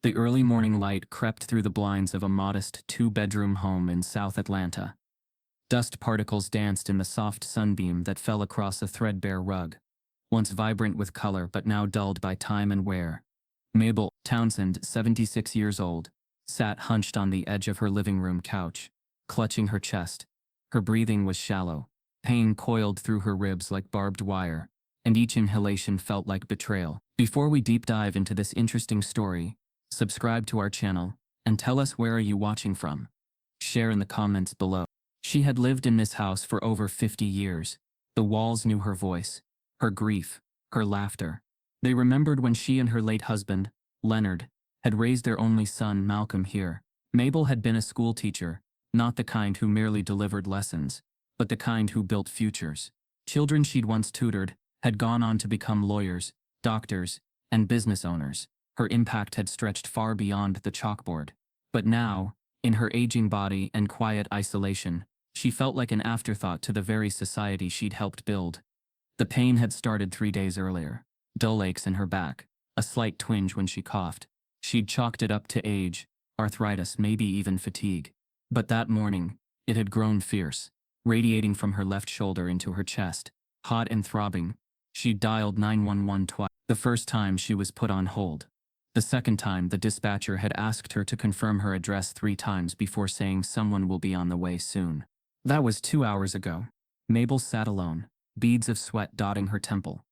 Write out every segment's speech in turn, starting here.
The early morning light crept through the blinds of a modest two-bedroom home in South Atlanta. Dust particles danced in the soft sunbeam that fell across a threadbare rug, once vibrant with color but now dulled by time and wear. Mabel Townsend, 76 years old, sat hunched on the edge of her living room couch, clutching her chest. Her breathing was shallow. Pain coiled through her ribs like barbed wire, and each inhalation felt like betrayal. Before we deep dive into this interesting story, subscribe to our channel, and tell us where are you watching from. Share in the comments below. She had lived in this house for over 50 years. The walls knew her voice, her grief, her laughter. They remembered when she and her late husband, Leonard, had raised their only son, Malcolm, here. Mabel had been a school teacher, not the kind who merely delivered lessons, but the kind who built futures. Children she'd once tutored had gone on to become lawyers, doctors, and business owners. Her impact had stretched far beyond the chalkboard. But now, in her aging body and quiet isolation, she felt like an afterthought to the very society she'd helped build. The pain had started 3 days earlier. Dull aches in her back, a slight twinge when she coughed. She'd chalked it up to age, arthritis, maybe even fatigue. But that morning, it had grown fierce, radiating from her left shoulder into her chest, hot and throbbing. She'd dialed 911 twice. The first time she was put on hold. The second time the dispatcher had asked her to confirm her address 3 times before saying someone will be on the way soon. That was 2 hours ago. Mabel sat alone, beads of sweat dotting her temple,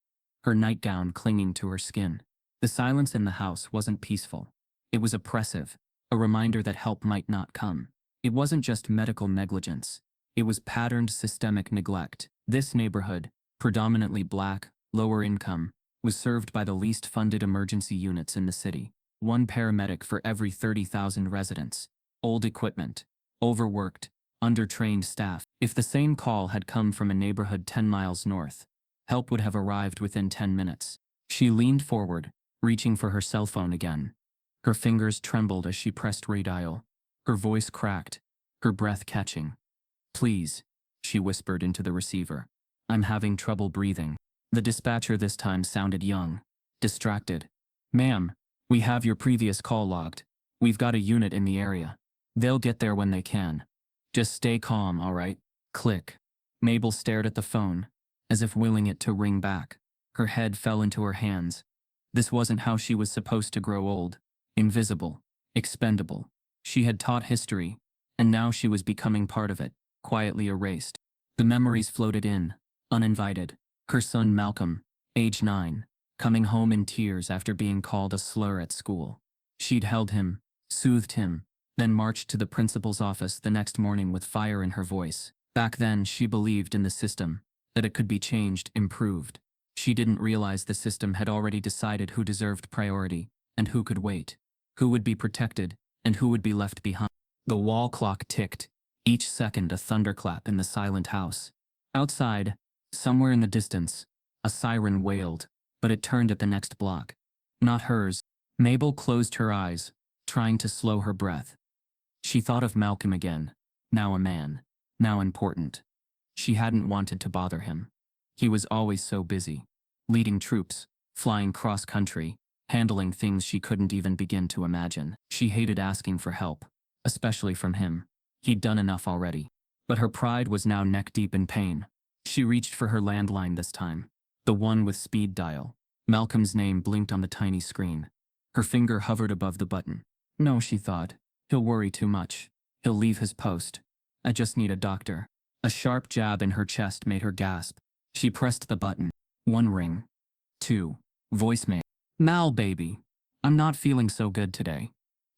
her nightgown clinging to her skin. The silence in the house wasn't peaceful. It was oppressive, a reminder that help might not come. It wasn't just medical negligence. It was patterned systemic neglect. This neighborhood, predominantly black, lower income, was served by the least funded emergency units in the city. One paramedic for every 30,000 residents. Old equipment, overworked, undertrained staff. If the same call had come from a neighborhood 10 miles north, help would have arrived within 10 minutes. She leaned forward, reaching for her cell phone again. Her fingers trembled as she pressed redial. Her voice cracked, her breath catching. "Please," she whispered into the receiver. "I'm having trouble breathing." The dispatcher this time sounded young, distracted. "Ma'am, we have your previous call logged. We've got a unit in the area. They'll get there when they can. Just stay calm, all right?" Click. Mabel stared at the phone, as if willing it to ring back. Her head fell into her hands. This wasn't how she was supposed to grow old. Invisible, expendable. She had taught history, and now she was becoming part of it, quietly erased. The memories floated in, uninvited. Her son Malcolm, age 9, coming home in tears after being called a slur at school. She'd held him, soothed him, then marched to the principal's office the next morning with fire in her voice. Back then, she believed in the system, that it could be changed, improved. She didn't realize the system had already decided who deserved priority, and who could wait, who would be protected, and who would be left behind. The wall clock ticked, each second a thunderclap in the silent house. Outside, somewhere in the distance, a siren wailed, but it turned at the next block. Not hers. Mabel closed her eyes, trying to slow her breath. She thought of Malcolm again, now a man, now important. She hadn't wanted to bother him. He was always so busy, leading troops, flying cross-country, handling things she couldn't even begin to imagine. She hated asking for help, especially from him. He'd done enough already. But her pride was now neck-deep in pain. She reached for her landline this time, the one with speed dial. Malcolm's name blinked on the tiny screen. Her finger hovered above the button. No, she thought. He'll worry too much. He'll leave his post. I just need a doctor. A sharp jab in her chest made her gasp. She pressed the button. 1 ring. 2. Voicemail. "Mal, baby. I'm not feeling so good today.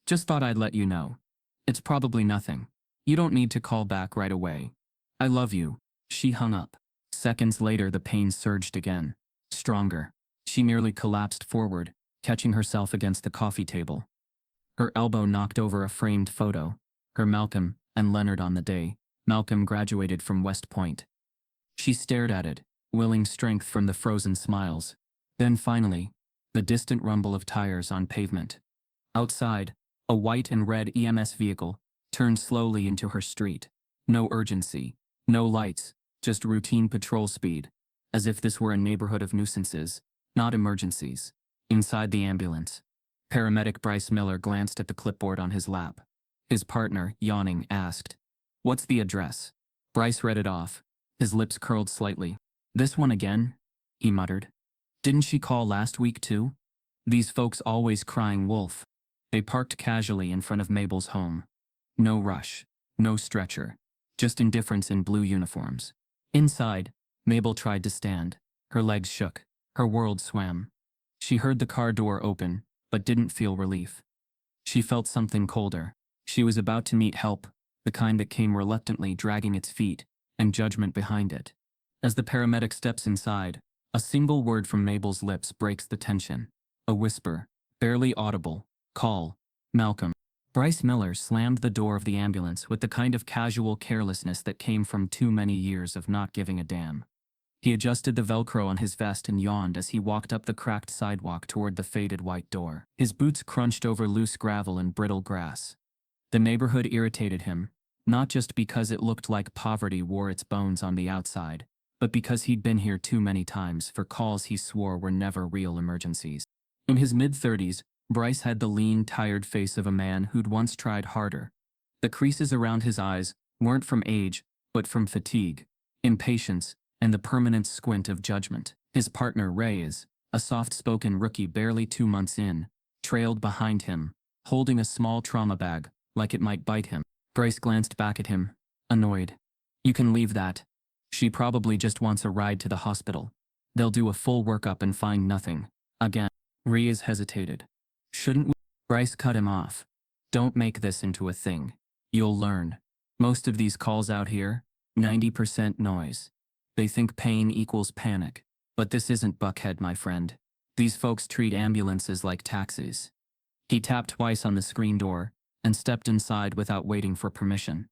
Just thought I'd let you know. It's probably nothing. You don't need to call back right away. I love you." She hung up. Seconds later, the pain surged again. Stronger. She nearly collapsed forward, catching herself against the coffee table. Her elbow knocked over a framed photo. Her Malcolm and Leonard on the day Malcolm graduated from West Point. She stared at it, willing strength from the frozen smiles. Then finally, the distant rumble of tires on pavement. Outside, a white and red EMS vehicle turned slowly into her street. No urgency, no lights, just routine patrol speed, as if this were a neighborhood of nuisances, not emergencies. Inside the ambulance, Paramedic Bryce Miller glanced at the clipboard on his lap. His partner, yawning, asked, "What's the address?" Bryce read it off. His lips curled slightly. "This one again?" he muttered. "Didn't she call last week too? These folks always crying wolf." They parked casually in front of Mabel's home. No rush, no stretcher, just indifference in blue uniforms. Inside, Mabel tried to stand. Her legs shook. Her world swam. She heard the car door open, but didn't feel relief. She felt something colder. She was about to meet help, the kind that came reluctantly, dragging its feet, and judgment behind it. As the paramedic steps inside, a single word from Mabel's lips breaks the tension. A whisper, barely audible. "Call Malcolm." Bryce Miller slammed the door of the ambulance with the kind of casual carelessness that came from too many years of not giving a damn. He adjusted the Velcro on his vest and yawned as he walked up the cracked sidewalk toward the faded white door. His boots crunched over loose gravel and brittle grass. The neighborhood irritated him, not just because it looked like poverty wore its bones on the outside, but because he'd been here too many times for calls he swore were never real emergencies. In his mid-30s, Bryce had the lean, tired face of a man who'd once tried harder. The creases around his eyes weren't from age, but from fatigue, impatience, and the permanent squint of judgment. His partner, Reyes, a soft-spoken rookie barely 2 months in, trailed behind him, holding a small trauma bag, like it might bite him. Bryce glanced back at him, annoyed. "You can leave that. She probably just wants a ride to the hospital. They'll do a full workup and find nothing." Again, Reyes hesitated. "Shouldn't we?" Bryce cut him off. "Don't make this into a thing. You'll learn. Most of these calls out here, 90% noise. They think pain equals panic. But this isn't Buckhead, my friend. These folks treat ambulances like taxis." He tapped twice on the screen door and stepped inside without waiting for permission.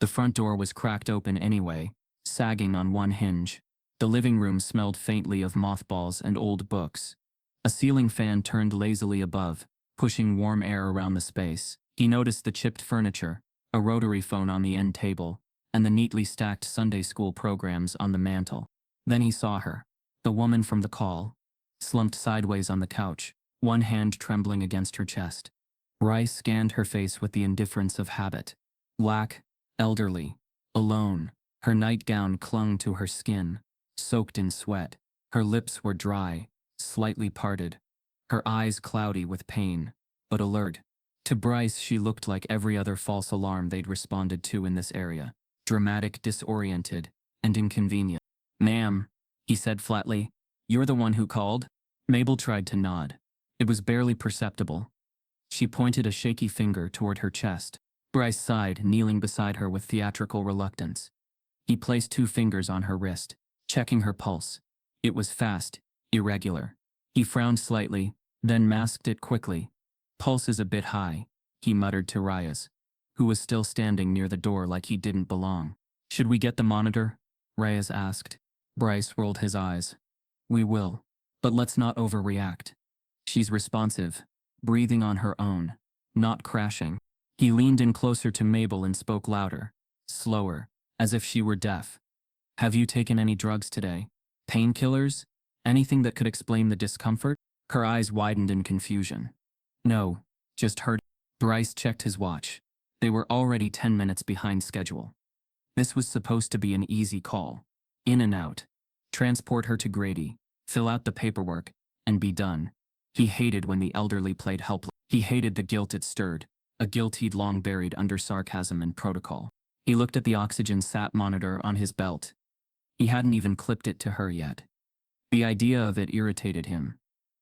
The front door was cracked open anyway, sagging on one hinge. The living room smelled faintly of mothballs and old books. A ceiling fan turned lazily above, pushing warm air around the space. He noticed the chipped furniture, a rotary phone on the end table, and the neatly stacked Sunday school programs on the mantel. Then he saw her, the woman from the call, slumped sideways on the couch, one hand trembling against her chest. Bryce scanned her face with the indifference of habit. Black, elderly, alone. Her nightgown clung to her skin, soaked in sweat. Her lips were dry, slightly parted. Her eyes cloudy with pain, but alert. To Bryce, she looked like every other false alarm they'd responded to in this area. Dramatic, disoriented, and inconvenient. "Ma'am," he said flatly, "you're the one who called?" Mabel tried to nod. It was barely perceptible. She pointed a shaky finger toward her chest. Bryce sighed, kneeling beside her with theatrical reluctance. He placed 2 fingers on her wrist, checking her pulse. It was fast, irregular. He frowned slightly, then masked it quickly. "Pulse is a bit high," he muttered to Reyes, who was still standing near the door like he didn't belong. "Should we get the monitor?" Reyes asked. Bryce rolled his eyes. "We will, but let's not overreact. She's responsive, breathing on her own, not crashing." He leaned in closer to Mabel and spoke louder, slower, as if she were deaf. "Have you taken any drugs today? Painkillers? Anything that could explain the discomfort?" Her eyes widened in confusion. "No, just heard." Bryce checked his watch. They were already 10 minutes behind schedule. This was supposed to be an easy call. In and out. Transport her to Grady, fill out the paperwork, and be done. He hated when the elderly played helpless. He hated the guilt it stirred, a guilt he'd long buried under sarcasm and protocol. He looked at the oxygen sat monitor on his belt. He hadn't even clipped it to her yet. The idea of it irritated him.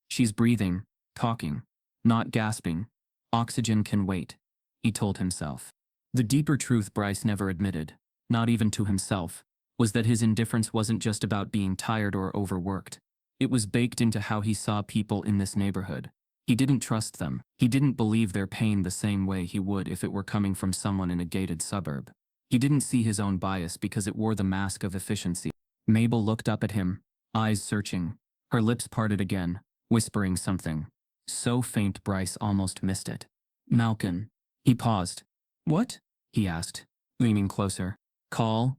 She's breathing, talking, not gasping. Oxygen can wait, he told himself. The deeper truth Bryce never admitted, not even to himself, was that his indifference wasn't just about being tired or overworked. It was baked into how he saw people in this neighborhood. He didn't trust them. He didn't believe their pain the same way he would if it were coming from someone in a gated suburb. He didn't see his own bias because it wore the mask of efficiency. Mabel looked up at him, eyes searching. Her lips parted again, whispering something. So faint Bryce almost missed it. "Malcolm." He paused. "What?" he asked, leaning closer. "Call,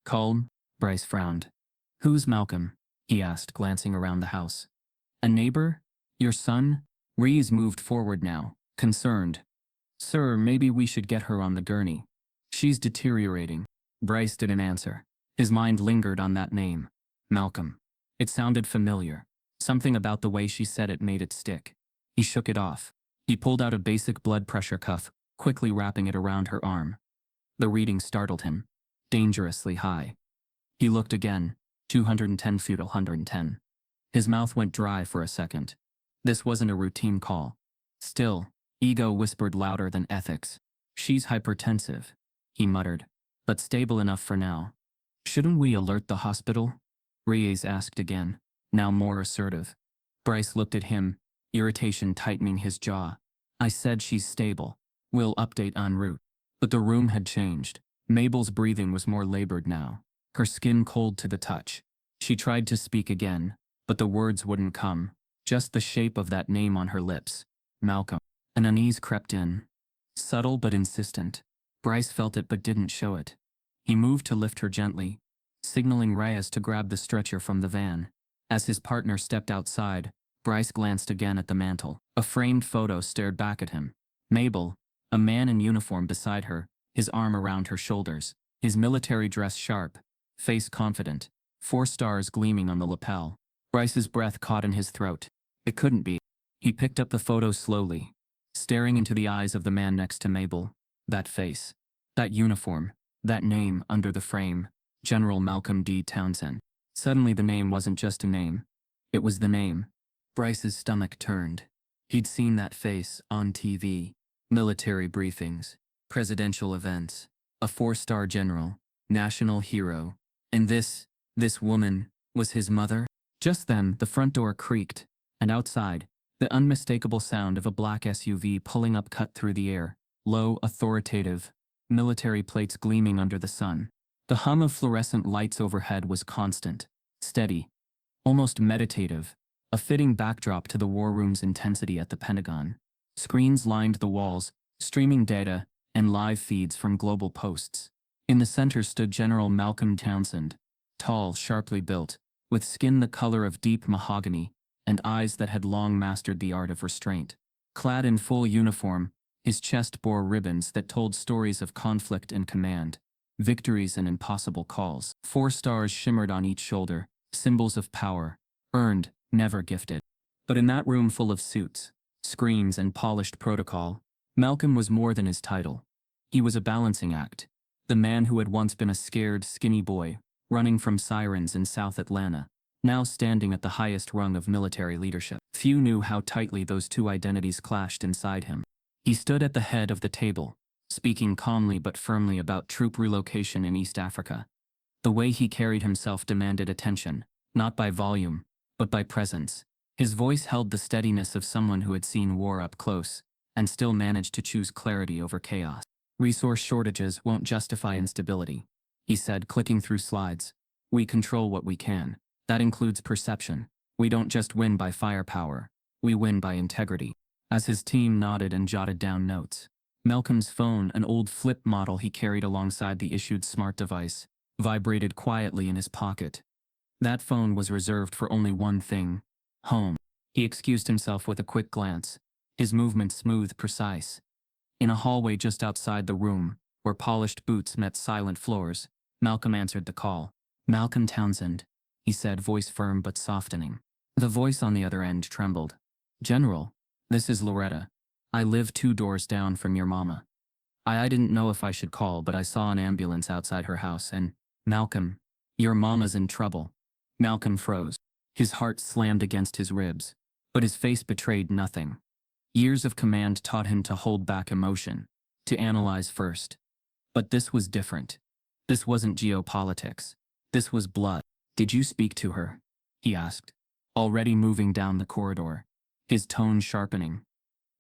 Calm." Bryce frowned. "Who's Malcolm?" he asked, glancing around the house. "A neighbor? Your son?" Rees moved forward now, concerned. Sir, maybe we should get her on the gurney. She's deteriorating. Bryce didn't answer. His mind lingered on that name. Malcolm. It sounded familiar. Something about the way she said it made it stick. He shook it off. He pulled out a basic blood pressure cuff, quickly wrapping it around her arm. The reading startled him. Dangerously high. He looked again. 210 feet 110. His mouth went dry for a second. This wasn't a routine call. Still, ego whispered louder than ethics. She's hypertensive, he muttered, but stable enough for now. Shouldn't we alert the hospital? Reyes asked again, now more assertive. Bryce looked at him, irritation tightening his jaw. I said she's stable. We'll update en route. But the room had changed. Mabel's breathing was more labored now, her skin cold to the touch. She tried to speak again, but the words wouldn't come, just the shape of that name on her lips. Malcolm. An unease crept in. Subtle but insistent. Bryce felt it but didn't show it. He moved to lift her gently, signaling Reyes to grab the stretcher from the van. As his partner stepped outside, Bryce glanced again at the mantel. A framed photo stared back at him. Mabel, a man in uniform beside her, his arm around her shoulders, his military dress sharp, face confident, 4 stars gleaming on the lapel. Bryce's breath caught in his throat. It couldn't be. He picked up the photo slowly, staring into the eyes of the man next to Mabel. That face, that uniform, that name under the frame, General Malcolm D. Townsend. Suddenly the name wasn't just a name. It was the name. Bryce's stomach turned. He'd seen that face on TV, military briefings, presidential events, a 4-star general, national hero. And this woman, was his mother? Just then, the front door creaked, and outside, the unmistakable sound of a black SUV pulling up cut through the air, low, authoritative, military plates gleaming under the sun. The hum of fluorescent lights overhead was constant, steady, almost meditative, a fitting backdrop to the war room's intensity at the Pentagon. Screens lined the walls, streaming data and live feeds from global posts. In the center stood General Malcolm Townsend, tall, sharply built, with skin the color of deep mahogany and eyes that had long mastered the art of restraint. Clad in full uniform, his chest bore ribbons that told stories of conflict and command, victories and impossible calls. 4 stars shimmered on each shoulder, symbols of power, earned, never gifted. But in that room full of suits, screens and polished protocol, Malcolm was more than his title. He was a balancing act. The man who had once been a scared, skinny boy, running from sirens in South Atlanta, now standing at the highest rung of military leadership. Few knew how tightly those two identities clashed inside him. He stood at the head of the table, speaking calmly but firmly about troop relocation in East Africa. The way he carried himself demanded attention, not by volume, but by presence. His voice held the steadiness of someone who had seen war up close, and still managed to choose clarity over chaos. Resource shortages won't justify instability, he said, clicking through slides. We control what we can. That includes perception. We don't just win by firepower. We win by integrity. As his team nodded and jotted down notes, Malcolm's phone, an old flip model he carried alongside the issued smart device, vibrated quietly in his pocket. That phone was reserved for only one thing: home. He excused himself with a quick glance, his movements smooth, precise. In a hallway just outside the room, where polished boots met silent floors, Malcolm answered the call. Malcolm Townsend, he said, voice firm but softening. The voice on the other end trembled. General, this is Loretta. I live 2 doors down from your mama. I didn't know if I should call, but I saw an ambulance outside her house and, Malcolm, your mama's in trouble. Malcolm froze. His heart slammed against his ribs, but his face betrayed nothing. Years of command taught him to hold back emotion, to analyze first. But this was different. This wasn't geopolitics. This was blood. Did you speak to her? He asked, already moving down the corridor, his tone sharpening.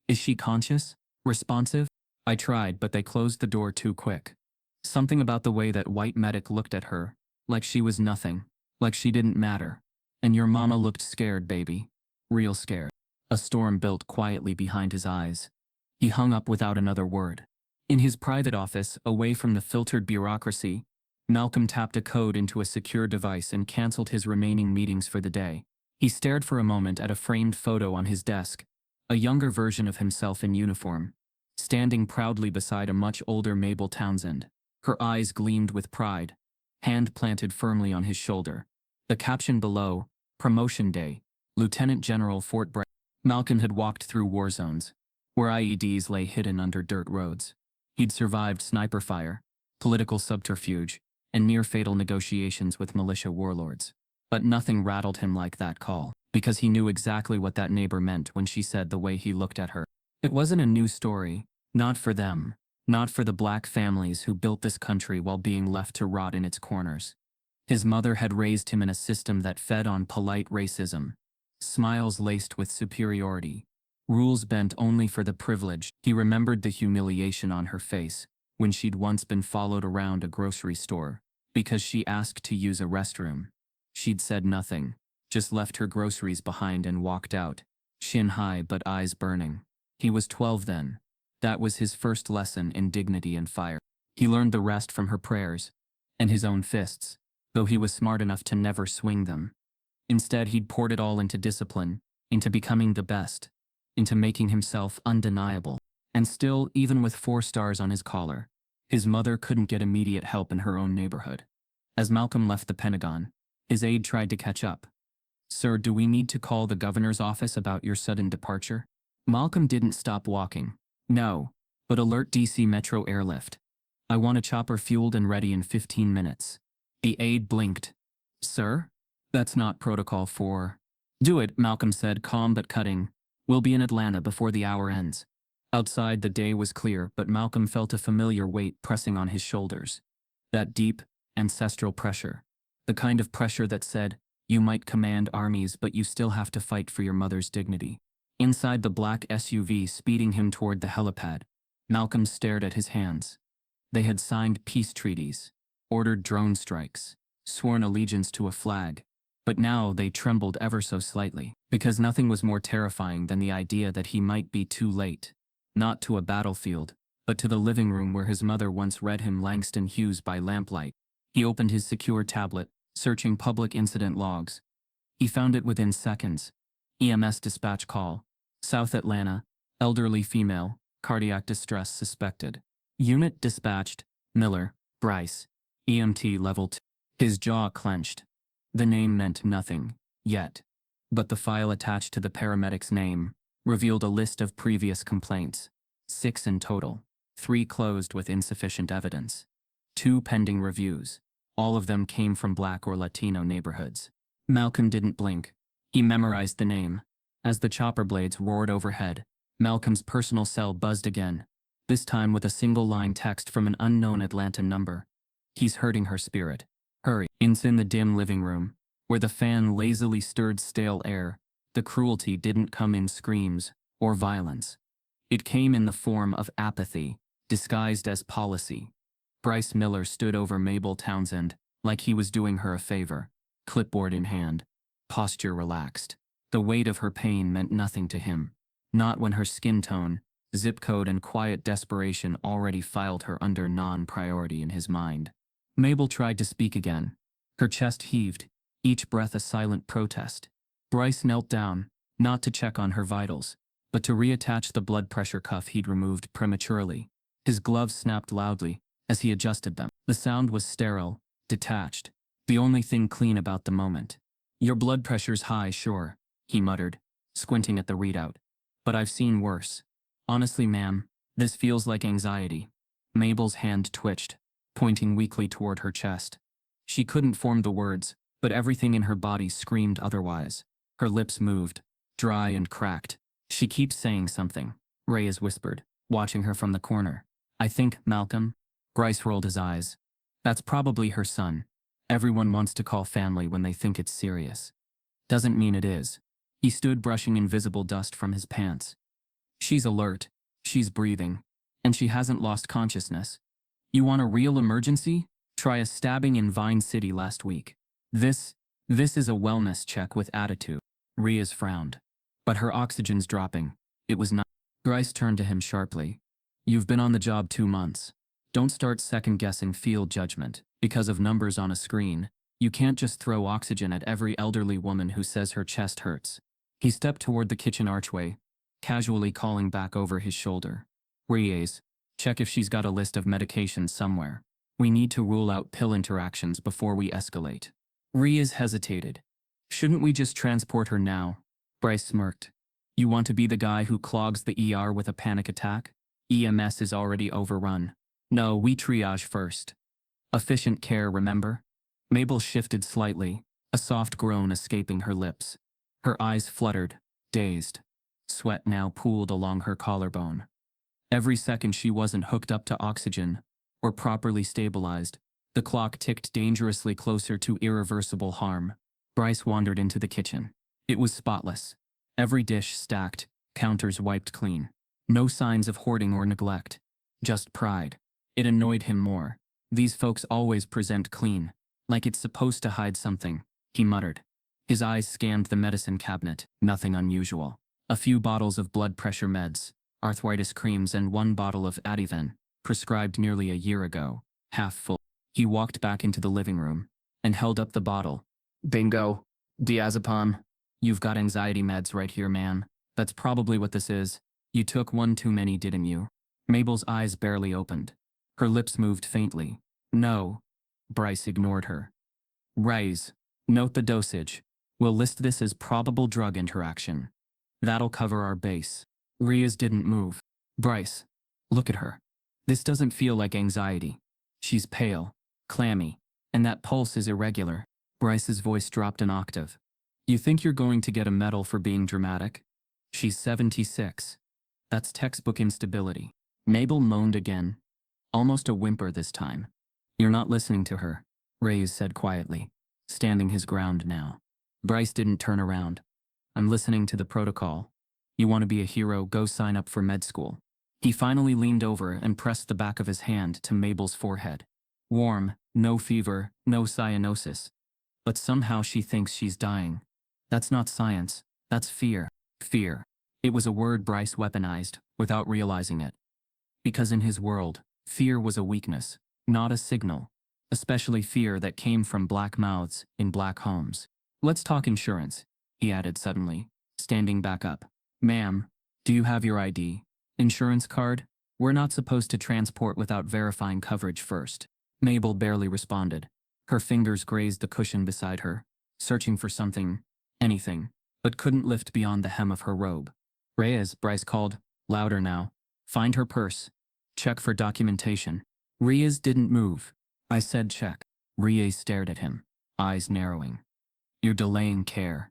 Is she conscious? Responsive? I tried, but they closed the door too quick. Something about the way that white medic looked at her, like she was nothing, like she didn't matter. And your mama looked scared, baby. Real scared. A storm built quietly behind his eyes. He hung up without another word. In his private office, away from the filtered bureaucracy, Malcolm tapped a code into a secure device and canceled his remaining meetings for the day. He stared for a moment at a framed photo on his desk, a younger version of himself in uniform, standing proudly beside a much older Mabel Townsend. Her eyes gleamed with pride, hand planted firmly on his shoulder. The caption below, Promotion Day, Lieutenant General Fort Bragg. Malcolm had walked through war zones, where IEDs lay hidden under dirt roads. He'd survived sniper fire, political subterfuge, and near-fatal negotiations with militia warlords. But nothing rattled him like that call, because he knew exactly what that neighbor meant when she said the way he looked at her. It wasn't a new story, not for them, not for the black families who built this country while being left to rot in its corners. His mother had raised him in a system that fed on polite racism, smiles laced with superiority, rules bent only for the privileged. He remembered the humiliation on her face when she'd once been followed around a grocery store because she asked to use a restroom. She'd said nothing, just left her groceries behind and walked out, chin high but eyes burning. He was 12 then. That was his first lesson in dignity and fire. He learned the rest from her prayers and his own fists, though he was smart enough to never swing them. Instead, he'd poured it all into discipline, into becoming the best, into making himself undeniable. And still, even with 4 stars on his collar, his mother couldn't get immediate help in her own neighborhood. As Malcolm left the Pentagon, his aide tried to catch up. "Sir, do we need to call the governor's office about your sudden departure?" Malcolm didn't stop walking. "No, but alert DC Metro airlift. I want a chopper fueled and ready in 15 minutes. The aide blinked. "Sir? That's not protocol for—" "Do it," Malcolm said, calm but cutting. "We'll be in Atlanta before the hour ends." Outside the day was clear, but Malcolm felt a familiar weight pressing on his shoulders. That deep, ancestral pressure. The kind of pressure that said, you might command armies but you still have to fight for your mother's dignity. Inside the black SUV speeding him toward the helipad, Malcolm stared at his hands. They had signed peace treaties, ordered drone strikes, sworn allegiance to a flag, but now they trembled ever so slightly, because nothing was more terrifying than the idea that he might be too late. Not to a battlefield, but to the living room where his mother once read him Langston Hughes by lamplight. He opened his secure tablet, searching public incident logs. He found it within seconds. EMS dispatch call. South Atlanta, elderly female, cardiac distress suspected. Unit dispatched, Miller, Bryce, EMT level 2. His jaw clenched. The name meant nothing, yet. But the file attached to the paramedic's name revealed a list of previous complaints. 6 in total. 3 closed with insufficient evidence. 2 pending reviews. All of them came from Black or Latino neighborhoods. Malcolm didn't blink. He memorized the name. As the chopper blades roared overhead, Malcolm's personal cell buzzed again, this time with a single-line text from an unknown Atlanta number. "He's hurting her spirit. Hurry." In the dim living room, where the fan lazily stirred stale air, the cruelty didn't come in screams or violence. It came in the form of apathy, disguised as policy. Bryce Miller stood over Mabel Townsend like he was doing her a favor, clipboard in hand, posture relaxed. The weight of her pain meant nothing to him, not when her skin tone, zip code and quiet desperation already filed her under non-priority in his mind. Mabel tried to speak again. Her chest heaved, each breath a silent protest. Bryce knelt down, not to check on her vitals, but to reattach the blood pressure cuff he'd removed prematurely. His gloves snapped loudly as he adjusted them. The sound was sterile, detached, the only thing clean about the moment. "Your blood pressure's high, sure," he muttered, squinting at the readout. "But I've seen worse. Honestly, ma'am, this feels like anxiety." Mabel's hand twitched, pointing weakly toward her chest. She couldn't form the words, but everything in her body screamed otherwise. Her lips moved, dry and cracked. "She keeps saying something," Reyes whispered, watching her from the corner. "I think, Malcolm." Bryce rolled his eyes. "That's probably her son. Everyone wants to call family when they think it's serious. Doesn't mean it is." He stood brushing invisible dust from his pants. "She's alert, she's breathing, and she hasn't lost consciousness. You want a real emergency? Try a stabbing in Vine City last week. This is a wellness check with attitude." Reyes frowned. "But her oxygen's dropping. It was not." Bryce turned to him sharply. "You've been on the job 2 months. Don't start second-guessing field judgment because of numbers on a screen. You can't just throw oxygen at every elderly woman who says her chest hurts." He stepped toward the kitchen archway, casually calling back over his shoulder. Reyes, check if she's got a list of medications somewhere. We need to rule out pill interactions before we escalate. Reyes hesitated. Shouldn't we just transport her now? Bryce smirked. You want to be the guy who clogs the ER with a panic attack? EMS is already overrun. No, we triage first. Efficient care, remember? Mabel shifted slightly, a soft groan escaping her lips. Her eyes fluttered, dazed. Sweat now pooled along her collarbone. Every second she wasn't hooked up to oxygen, or properly stabilized, the clock ticked dangerously closer to irreversible harm. Bryce wandered into the kitchen. It was spotless. Every dish stacked, counters wiped clean. No signs of hoarding or neglect. Just pride. It annoyed him more. These folks always present clean, like it's supposed to hide something, he muttered. His eyes scanned the medicine cabinet, nothing unusual. A few bottles of blood pressure meds, arthritis creams and one bottle of Ativan, prescribed nearly a year ago, half full. He walked back into the living room and held up the bottle. Bingo. Diazepam. You've got anxiety meds right here, man. That's probably what this is. You took one too many, didn't you? Mabel's eyes barely opened. Her lips moved faintly. No. Bryce ignored her. Raise. Note the dosage. We'll list this as probable drug interaction. That'll cover our base. Reyes didn't move. Bryce. Look at her. This doesn't feel like anxiety. She's pale, clammy, and that pulse is irregular. Bryce's voice dropped an octave. You think you're going to get a medal for being dramatic? She's 76. That's textbook instability. Mabel moaned again, almost a whimper this time. You're not listening to her, Reyes said quietly, standing his ground now. Bryce didn't turn around. I'm listening to the protocol. You want to be a hero, go sign up for med school. He finally leaned over and pressed the back of his hand to Mabel's forehead. Warm, no fever, no cyanosis. But somehow she thinks she's dying. That's not science, that's fear. Fear. It was a word Bryce weaponized, without realizing it. Because in his world, fear was a weakness, not a signal. Especially fear that came from black mouths in black homes. Let's talk insurance, he added suddenly, standing back up. Ma'am, do you have your ID? Insurance card? We're not supposed to transport without verifying coverage first. Mabel barely responded. Her fingers grazed the cushion beside her, searching for something, anything, but couldn't lift beyond the hem of her robe. Reyes, Bryce called, louder now. Find her purse. Check for documentation. Reyes didn't move. I said check. Reyes stared at him, eyes narrowing. You're delaying care.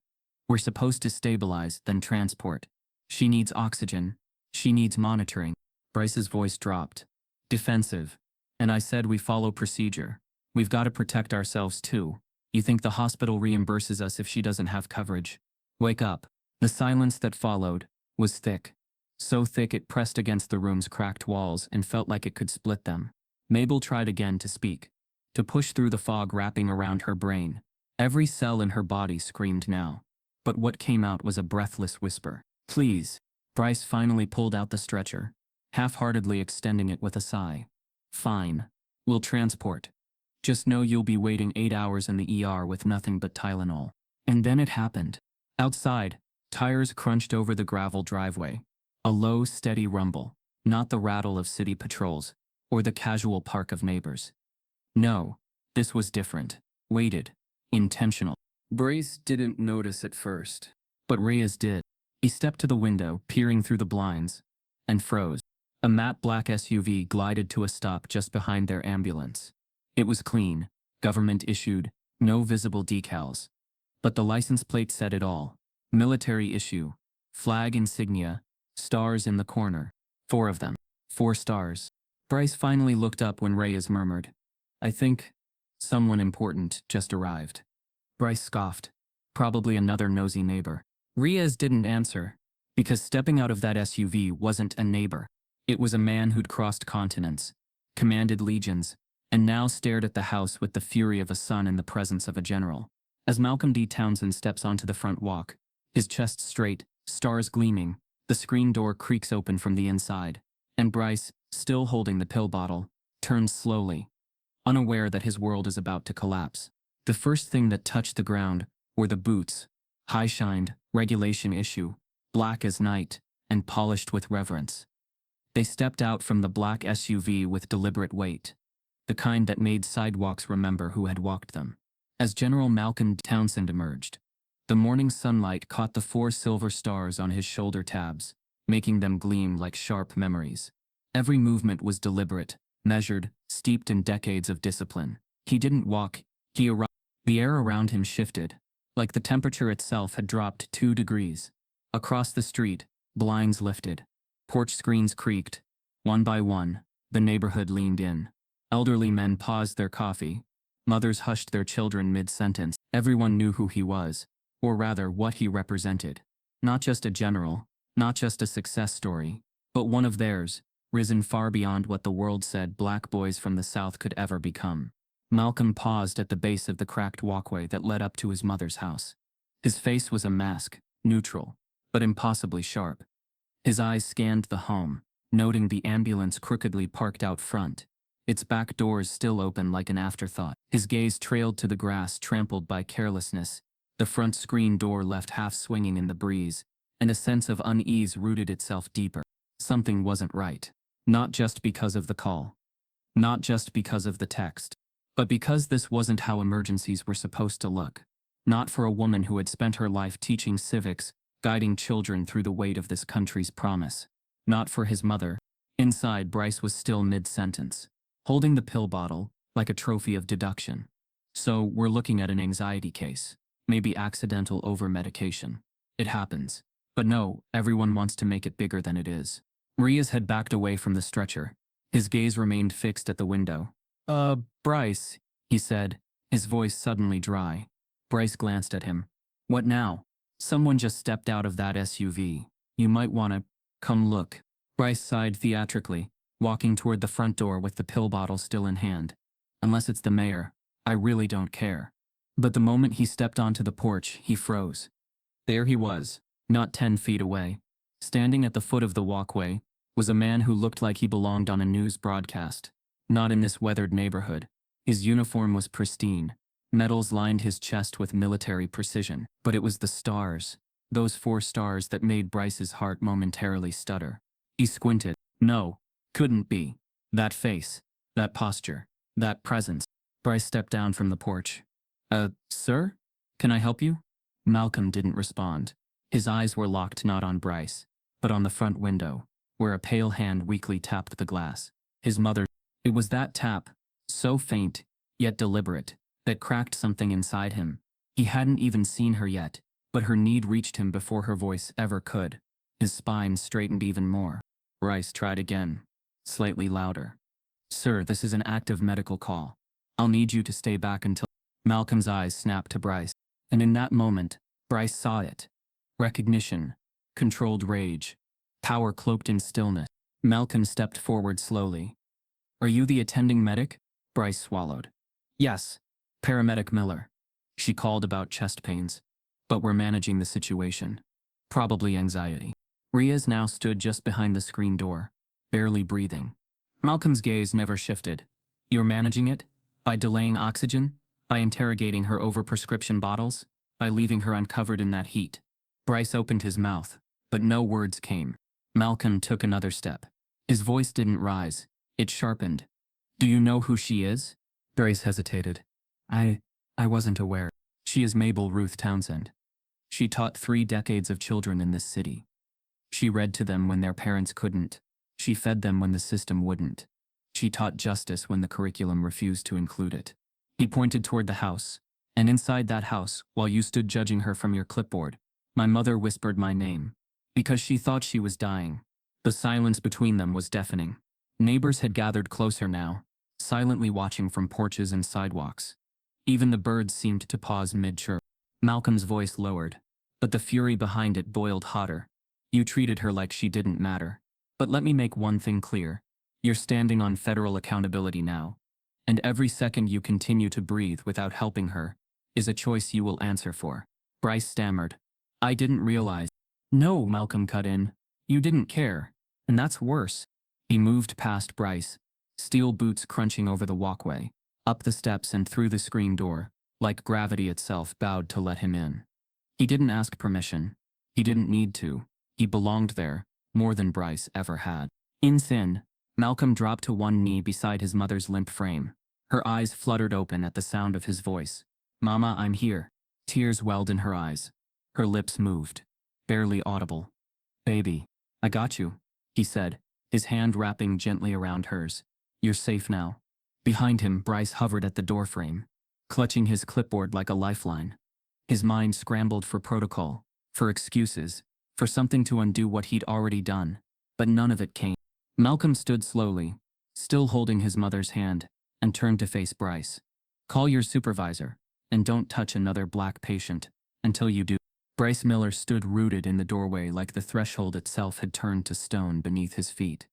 We're supposed to stabilize, then transport. She needs oxygen. She needs monitoring. Bryce's voice dropped. Defensive. And I said we follow procedure. We've got to protect ourselves too. You think the hospital reimburses us if she doesn't have coverage? Wake up. The silence that followed was thick. So thick it pressed against the room's cracked walls and felt like it could split them. Mabel tried again to speak, to push through the fog wrapping around her brain. Every cell in her body screamed now. But what came out was a breathless whisper. Please. Bryce finally pulled out the stretcher, half-heartedly extending it with a sigh. Fine. We'll transport. Just know you'll be waiting 8 hours in the ER with nothing but Tylenol. And then it happened. Outside, tires crunched over the gravel driveway. A low, steady rumble, not the rattle of city patrols, or the casual park of neighbors. No, this was different, weighted, intentional. Bryce didn't notice at first, but Reyes did. He stepped to the window, peering through the blinds, and froze. A matte black SUV glided to a stop just behind their ambulance. It was clean, government-issued, no visible decals. But the license plate said it all. Military issue, flag insignia, stars in the corner. 4 of them. 4 stars. Bryce finally looked up when Reyes murmured, I think someone important just arrived. Bryce scoffed. Probably another nosy neighbor. Reyes didn't answer, because stepping out of that SUV wasn't a neighbor. It was a man who'd crossed continents, commanded legions, and now stared at the house with the fury of a son in the presence of a general. As Malcolm D. Townsend steps onto the front walk, his chest straight, stars gleaming, the screen door creaks open from the inside, and Bryce, still holding the pill bottle, turns slowly, unaware that his world is about to collapse. The first thing that touched the ground were the boots, high-shined, regulation issue, black as night, and polished with reverence. They stepped out from the black SUV with deliberate weight, the kind that made sidewalks remember who had walked them. As General Malcolm Townsend emerged, the morning sunlight caught the 4 silver stars on his shoulder tabs, making them gleam like sharp memories. Every movement was deliberate, measured, steeped in decades of discipline. He didn't walk, he arrived. The air around him shifted, like the temperature itself had dropped 2 degrees. Across the street, blinds lifted. Porch screens creaked. One by one, the neighborhood leaned in. Elderly men paused their coffee. Mothers hushed their children mid-sentence. Everyone knew who he was, or rather what he represented. Not just a general, not just a success story, but one of theirs, risen far beyond what the world said black boys from the South could ever become. Malcolm paused at the base of the cracked walkway that led up to his mother's house. His face was a mask, neutral, but impossibly sharp. His eyes scanned the home, noting the ambulance crookedly parked out front, its back doors still open like an afterthought. His gaze trailed to the grass trampled by carelessness, the front screen door left half swinging in the breeze, and a sense of unease rooted itself deeper. Something wasn't right. Not just because of the call. Not just because of the text. But because this wasn't how emergencies were supposed to look. Not for a woman who had spent her life teaching civics, guiding children through the weight of this country's promise. Not for his mother. Inside, Bryce was still mid-sentence, holding the pill bottle, like a trophy of deduction. So, we're looking at an anxiety case. Maybe accidental over-medication. It happens. But no, everyone wants to make it bigger than it is. Maria's had backed away from the stretcher. His gaze remained fixed at the window. Bryce, he said, his voice suddenly dry. Bryce glanced at him. What now? Someone just stepped out of that SUV. You might wanna come look. Bryce sighed theatrically, walking toward the front door with the pill bottle still in hand. Unless it's the mayor, I really don't care. But the moment he stepped onto the porch, he froze. There he was, not 10 feet away. Standing at the foot of the walkway was a man who looked like he belonged on a news broadcast. Not in this weathered neighborhood. His uniform was pristine. Medals lined his chest with military precision. But it was the stars. Those 4 stars that made Bryce's heart momentarily stutter. He squinted. No, couldn't be. That face. That posture. That presence. Bryce stepped down from the porch. Sir? Can I help you? Malcolm didn't respond. His eyes were locked not on Bryce, but on the front window, where a pale hand weakly tapped the glass. His mother. It was that tap, so faint, yet deliberate, that cracked something inside him. He hadn't even seen her yet, but her need reached him before her voice ever could. His spine straightened even more. Bryce tried again, slightly louder. Sir, this is an active medical call. I'll need you to stay back until... Malcolm's eyes snapped to Bryce, and in that moment, Bryce saw it. Recognition, controlled rage, power cloaked in stillness. Malcolm stepped forward slowly. Are you the attending medic? Bryce swallowed. Yes, Paramedic Miller. She called about chest pains. But we're managing the situation. Probably anxiety. Riaz now stood just behind the screen door, barely breathing. Malcolm's gaze never shifted. You're managing it? By delaying oxygen? By interrogating her over prescription bottles? By leaving her uncovered in that heat? Bryce opened his mouth, but no words came. Malcolm took another step. His voice didn't rise. It sharpened. Do you know who she is? Bryce hesitated. I wasn't aware. She is Mabel Ruth Townsend. She taught 3 decades of children in this city. She read to them when their parents couldn't. She fed them when the system wouldn't. She taught justice when the curriculum refused to include it. He pointed toward the house, and inside that house, while you stood judging her from your clipboard, my mother whispered my name, because she thought she was dying. The silence between them was deafening. Neighbors had gathered closer now, silently watching from porches and sidewalks. Even the birds seemed to pause mid-chirp. Malcolm's voice lowered, but the fury behind it boiled hotter. You treated her like she didn't matter. But let me make one thing clear. You're standing on federal accountability now. And every second you continue to breathe without helping her is a choice you will answer for. Bryce stammered. I didn't realize. No, Malcolm cut in. You didn't care. And that's worse. He moved past Bryce, steel boots crunching over the walkway, up the steps and through the screen door, like gravity itself bowed to let him in. He didn't ask permission. He didn't need to. He belonged there, more than Bryce ever had. In sin, Malcolm dropped to one knee beside his mother's limp frame. Her eyes fluttered open at the sound of his voice. "Mama, I'm here." Tears welled in her eyes. Her lips moved, barely audible. "Baby, I got you," he said, his hand wrapping gently around hers. "You're safe now." Behind him, Bryce hovered at the doorframe, clutching his clipboard like a lifeline. His mind scrambled for protocol, for excuses, for something to undo what he'd already done, but none of it came. Malcolm stood slowly, still holding his mother's hand, and turned to face Bryce. "Call your supervisor, and don't touch another black patient, until you do." Bryce Miller stood rooted in the doorway like the threshold itself had turned to stone beneath his feet.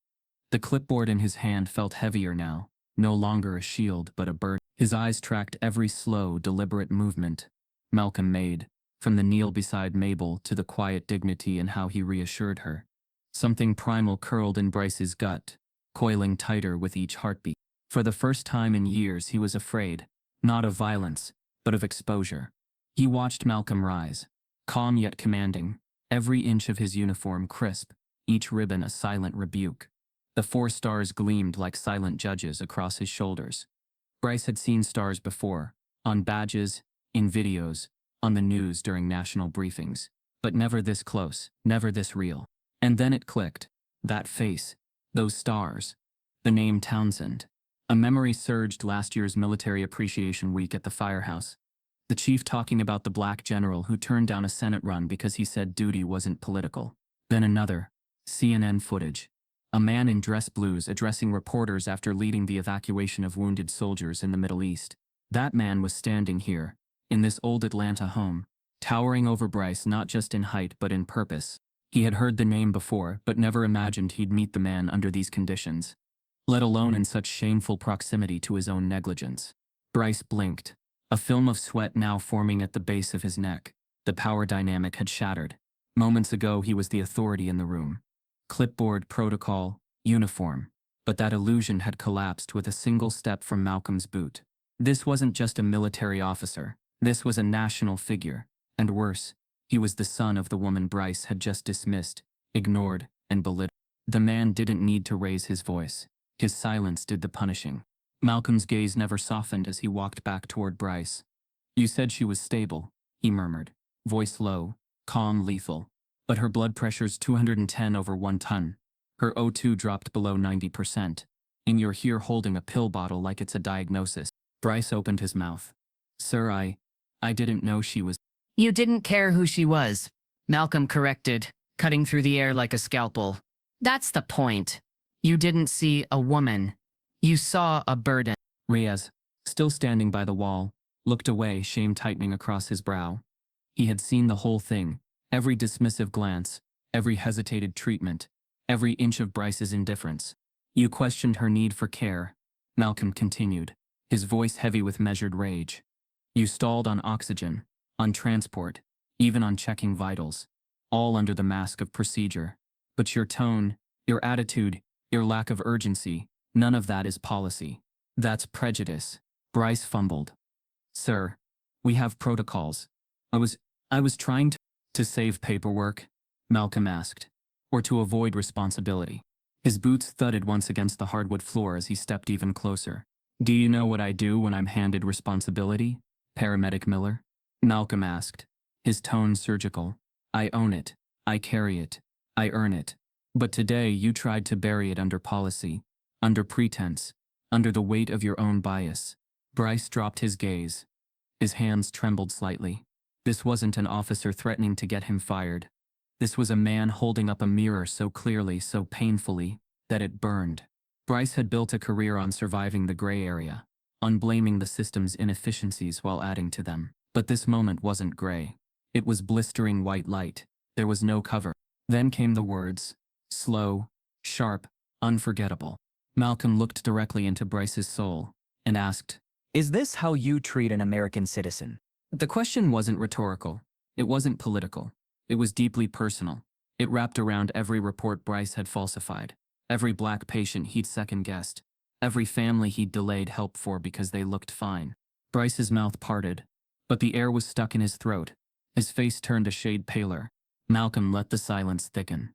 The clipboard in his hand felt heavier now, no longer a shield but a burden. His eyes tracked every slow, deliberate movement Malcolm made, from the kneel beside Mabel to the quiet dignity in how he reassured her. Something primal curled in Bryce's gut, coiling tighter with each heartbeat. For the first time in years he was afraid, not of violence, but of exposure. He watched Malcolm rise, calm yet commanding, every inch of his uniform crisp, each ribbon a silent rebuke. The 4 stars gleamed like silent judges across his shoulders. Bryce had seen stars before, on badges, in videos, on the news during national briefings, but never this close, never this real. And then it clicked. That face, those stars, the name Townsend. A memory surged last year's Military Appreciation Week at the firehouse. The chief talking about the black general who turned down a Senate run because he said duty wasn't political. Then another, CNN footage. A man in dress blues addressing reporters after leading the evacuation of wounded soldiers in the Middle East. That man was standing here, in this old Atlanta home, towering over Bryce not just in height but in purpose. He had heard the name before but never imagined he'd meet the man under these conditions, let alone in such shameful proximity to his own negligence. Bryce blinked, a film of sweat now forming at the base of his neck. The power dynamic had shattered. Moments ago he was the authority in the room. Clipboard, protocol, uniform. But that illusion had collapsed with a single step from Malcolm's boot. This wasn't just a military officer. This was a national figure. And worse, he was the son of the woman Bryce had just dismissed, ignored, and belittled. The man didn't need to raise his voice. His silence did the punishing. Malcolm's gaze never softened as he walked back toward Bryce. "You said she was stable," he murmured, voice low, calm, lethal. "But her blood pressure's 210 over 1 ton. Her O2 dropped below 90%. And you're here holding a pill bottle like it's a diagnosis." Bryce opened his mouth. "Sir, I didn't know she was—" "You didn't care who she was," Malcolm corrected, cutting through the air like a scalpel. "That's the point. You didn't see a woman. You saw a burden." Reyes, still standing by the wall, looked away, shame tightening across his brow. He had seen the whole thing, every dismissive glance, every hesitated treatment, every inch of Bryce's indifference. "You questioned her need for care," Malcolm continued, his voice heavy with measured rage. "You stalled on oxygen, on transport, even on checking vitals, all under the mask of procedure. But your tone, your attitude, your lack of urgency, none of that is policy. That's prejudice." Bryce fumbled. "Sir, we have protocols. I was trying to save paperwork," Malcolm asked, "or to avoid responsibility." His boots thudded once against the hardwood floor as he stepped even closer. "Do you know what I do when I'm handed responsibility, Paramedic Miller?" Malcolm asked, his tone surgical. "I own it. I carry it. I earn it. But today you tried to bury it under policy, under pretense, under the weight of your own bias." Bryce dropped his gaze. His hands trembled slightly. This wasn't an officer threatening to get him fired. This was a man holding up a mirror so clearly, so painfully, that it burned. Bryce had built a career on surviving the gray area, on blaming the system's inefficiencies while adding to them. But this moment wasn't gray. It was blistering white light. There was no cover. Then came the words, slow, sharp, unforgettable. Malcolm looked directly into Bryce's soul and asked, "Is this how you treat an American citizen?" The question wasn't rhetorical. It wasn't political. It was deeply personal. It wrapped around every report Bryce had falsified, every black patient he'd second-guessed, every family he'd delayed help for because they looked fine. Bryce's mouth parted, but the air was stuck in his throat. His face turned a shade paler. Malcolm let the silence thicken.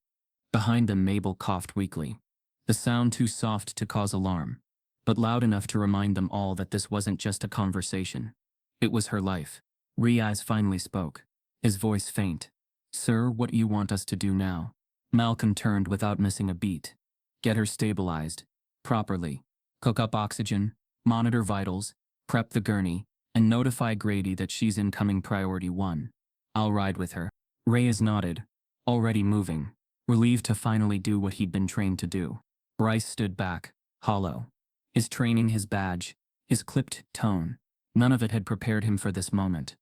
Behind them, Mabel coughed weakly. The sound too soft to cause alarm, but loud enough to remind them all that this wasn't just a conversation. It was her life. Riaz finally spoke, his voice faint. "Sir, what do you want us to do now?" Malcolm turned without missing a beat. "Get her stabilized. Properly. Cook up oxygen, monitor vitals, prep the gurney, and notify Grady that she's incoming priority 1. I'll ride with her." Reyes nodded, already moving, relieved to finally do what he'd been trained to do. Bryce stood back, hollow. His training, his badge, his clipped tone, none of it had prepared him for this moment.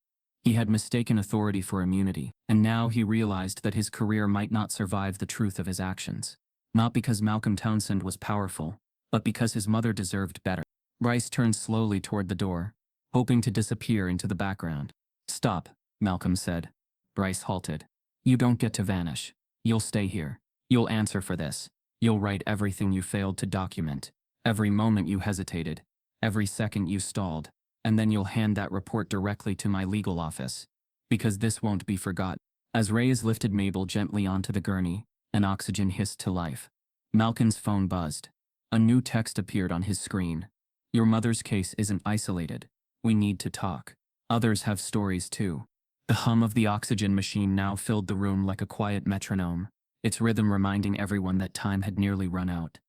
He had mistaken authority for immunity, and now he realized that his career might not survive the truth of his actions. Not because Malcolm Townsend was powerful, but because his mother deserved better. Bryce turned slowly toward the door, hoping to disappear into the background. "Stop," Malcolm said. Bryce halted. "You don't get to vanish. You'll stay here. You'll answer for this. You'll write everything you failed to document, every moment you hesitated, every second you stalled, and then you'll hand that report directly to my legal office. Because this won't be forgotten." As Reyes lifted Mabel gently onto the gurney, an oxygen hissed to life. Malcolm's phone buzzed. A new text appeared on his screen. "Your mother's case isn't isolated. We need to talk. Others have stories too." The hum of the oxygen machine now filled the room like a quiet metronome, its rhythm reminding everyone that time had nearly run out.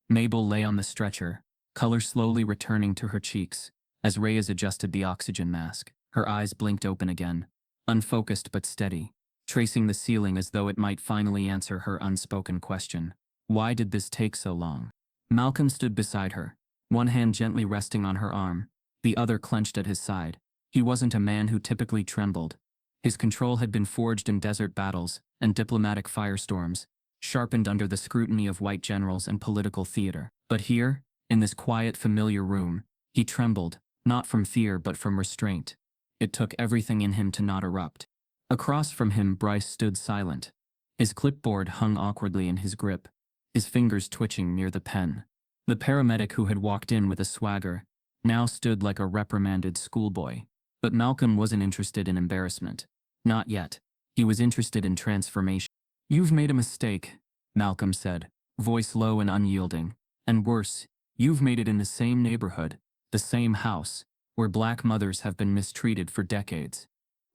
Mabel lay on the stretcher, color slowly returning to her cheeks, as Reyes adjusted the oxygen mask. Her eyes blinked open again, unfocused but steady, tracing the ceiling as though it might finally answer her unspoken question. Why did this take so long? Malcolm stood beside her, one hand gently resting on her arm, the other clenched at his side. He wasn't a man who typically trembled. His control had been forged in desert battles and diplomatic firestorms, sharpened under the scrutiny of white generals and political theater. But here, in this quiet, familiar room, he trembled, not from fear but from restraint. It took everything in him to not erupt. Across from him, Bryce stood silent. His clipboard hung awkwardly in his grip, his fingers twitching near the pen. The paramedic who had walked in with a swagger now stood like a reprimanded schoolboy. But Malcolm wasn't interested in embarrassment. Not yet. He was interested in transformation. "You've made a mistake," Malcolm said, voice low and unyielding. "And worse, you've made it in the same neighborhood, the same house, where black mothers have been mistreated for decades.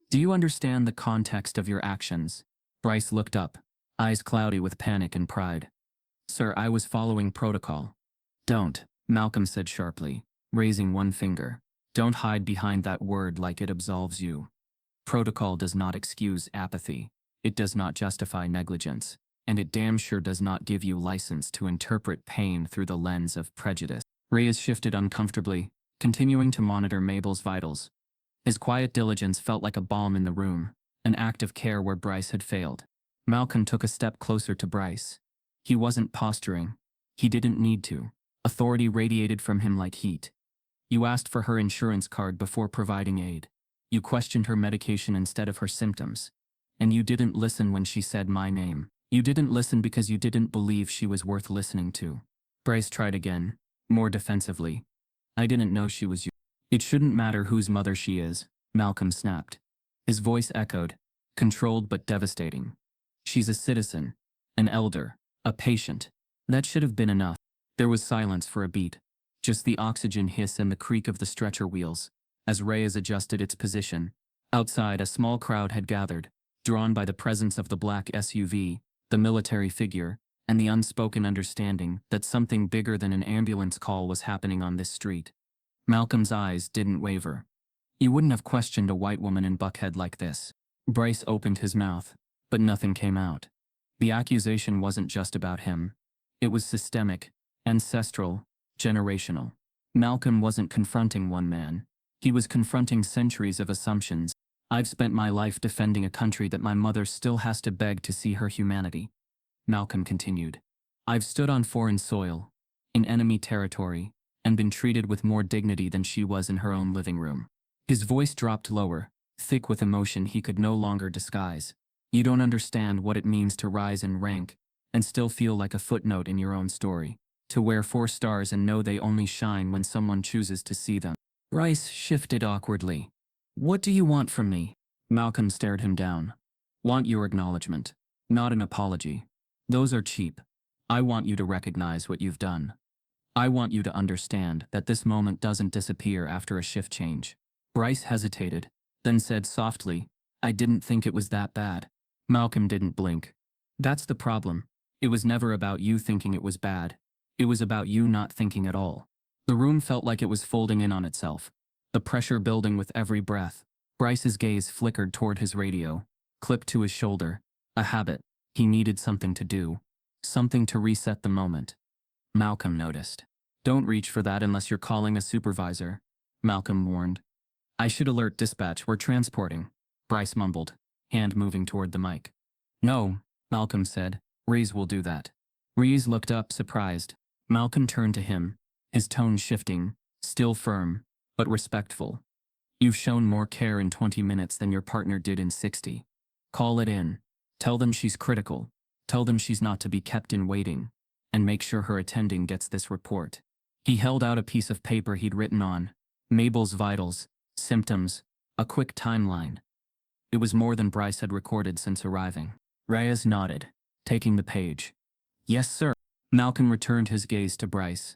Do you understand the context of your actions?" Bryce looked up, eyes cloudy with panic and pride. "Sir, I was following protocol." "Don't," Malcolm said sharply, raising one finger. "Don't hide behind that word like it absolves you. Protocol does not excuse apathy. It does not justify negligence. And it damn sure does not give you license to interpret pain through the lens of prejudice." Reyes shifted uncomfortably, continuing to monitor Mabel's vitals. His quiet diligence felt like a balm in the room, an act of care where Bryce had failed. Malcolm took a step closer to Bryce. He wasn't posturing. He didn't need to. Authority radiated from him like heat. "You asked for her insurance card before providing aid. You questioned her medication instead of her symptoms. And you didn't listen when she said my name. You didn't listen because you didn't believe she was worth listening to." Bryce tried again, more defensively. "I didn't know she was you." "It shouldn't matter whose mother she is," Malcolm snapped. His voice echoed, controlled but devastating. "She's a citizen, an elder, a patient. That should have been enough." There was silence for a beat. Just the oxygen hiss and the creak of the stretcher wheels, as Reyes adjusted its position. Outside, a small crowd had gathered, drawn by the presence of the black SUV, the military figure, and the unspoken understanding that something bigger than an ambulance call was happening on this street. Malcolm's eyes didn't waver. "You wouldn't have questioned a white woman in Buckhead like this." Bryce opened his mouth, but nothing came out. The accusation wasn't just about him. It was systemic, ancestral, generational. Malcolm wasn't confronting one man. He was confronting centuries of assumptions. "I've spent my life defending a country that my mother still has to beg to see her humanity," Malcolm continued. "I've stood on foreign soil, in enemy territory, and been treated with more dignity than she was in her own living room." His voice dropped lower, thick with emotion he could no longer disguise. "You don't understand what it means to rise in rank and still feel like a footnote in your own story. To wear 4 stars and know they only shine when someone chooses to see them." Bryce shifted awkwardly. "What do you want from me?" Malcolm stared him down. "Want your acknowledgement, not an apology." Those are cheap. I want you to recognize what you've done. I want you to understand that this moment doesn't disappear after a shift change. Bryce hesitated, then said softly, I didn't think it was that bad. Malcolm didn't blink. That's the problem. It was never about you thinking it was bad. It was about you not thinking at all. The room felt like it was folding in on itself, the pressure building with every breath. Bryce's gaze flickered toward his radio, clipped to his shoulder. A habit. He needed something to do. Something to reset the moment. Malcolm noticed. Don't reach for that unless you're calling a supervisor, Malcolm warned. I should alert dispatch, we're transporting, Bryce mumbled, hand moving toward the mic. No, Malcolm said. Rees will do that. Rees looked up, surprised. Malcolm turned to him, his tone shifting, still firm, but respectful. You've shown more care in 20 minutes than your partner did in 60. Call it in. Tell them she's critical. Tell them she's not to be kept in waiting. And make sure her attending gets this report. He held out a piece of paper he'd written on. Mabel's vitals, symptoms, a quick timeline. It was more than Bryce had recorded since arriving. Reyes nodded, taking the page. Yes, sir. Malcolm returned his gaze to Bryce.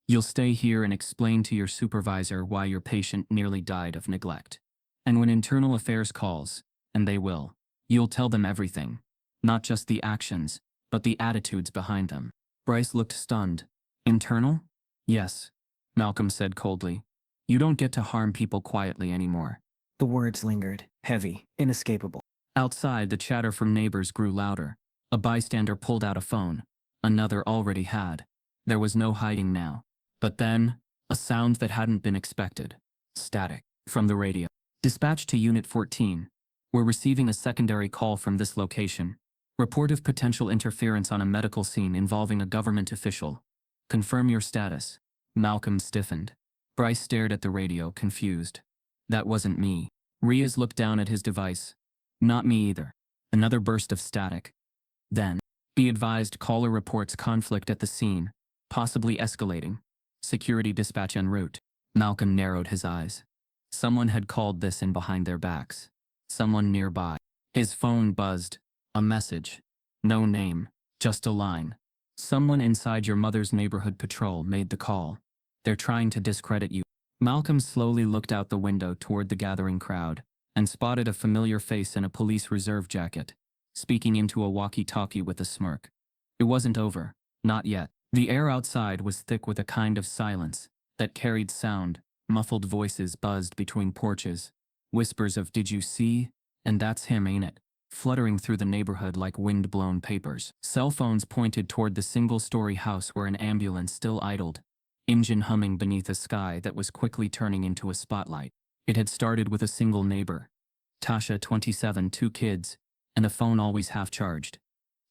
You'll stay here and explain to your supervisor why your patient nearly died of neglect. And when internal affairs calls, and they will, you'll tell them everything. Not just the actions, but the attitudes behind them. Bryce looked stunned. Internal? Yes, Malcolm said coldly. You don't get to harm people quietly anymore. The words lingered, heavy, inescapable. Outside, the chatter from neighbors grew louder. A bystander pulled out a phone. Another already had. There was no hiding now. But then, a sound that hadn't been expected. Static. From the radio. Dispatch to Unit 14. We're receiving a secondary call from this location. Report of potential interference on a medical scene involving a government official. Confirm your status. Malcolm stiffened. Bryce stared at the radio, confused. That wasn't me. Reyes looked down at his device. Not me either. Another burst of static. Then, be advised, caller reports conflict at the scene, possibly escalating. Security dispatch en route. Malcolm narrowed his eyes. Someone had called this in behind their backs. Someone nearby. His phone buzzed. A message. No name, just a line. Someone inside your mother's neighborhood patrol made the call. They're trying to discredit you. Malcolm slowly looked out the window toward the gathering crowd and spotted a familiar face in a police reserve jacket, speaking into a walkie-talkie with a smirk. It wasn't over. Not yet. The air outside was thick with a kind of silence that carried sound. Muffled voices buzzed between porches. Whispers of "Did you see? And that's him, ain't it?" fluttering through the neighborhood like wind-blown papers. Cell phones pointed toward the single-story house where an ambulance still idled, engine humming beneath a sky that was quickly turning into a spotlight. It had started with a single neighbor. Tasha, 27, 2 kids, and a phone always half-charged.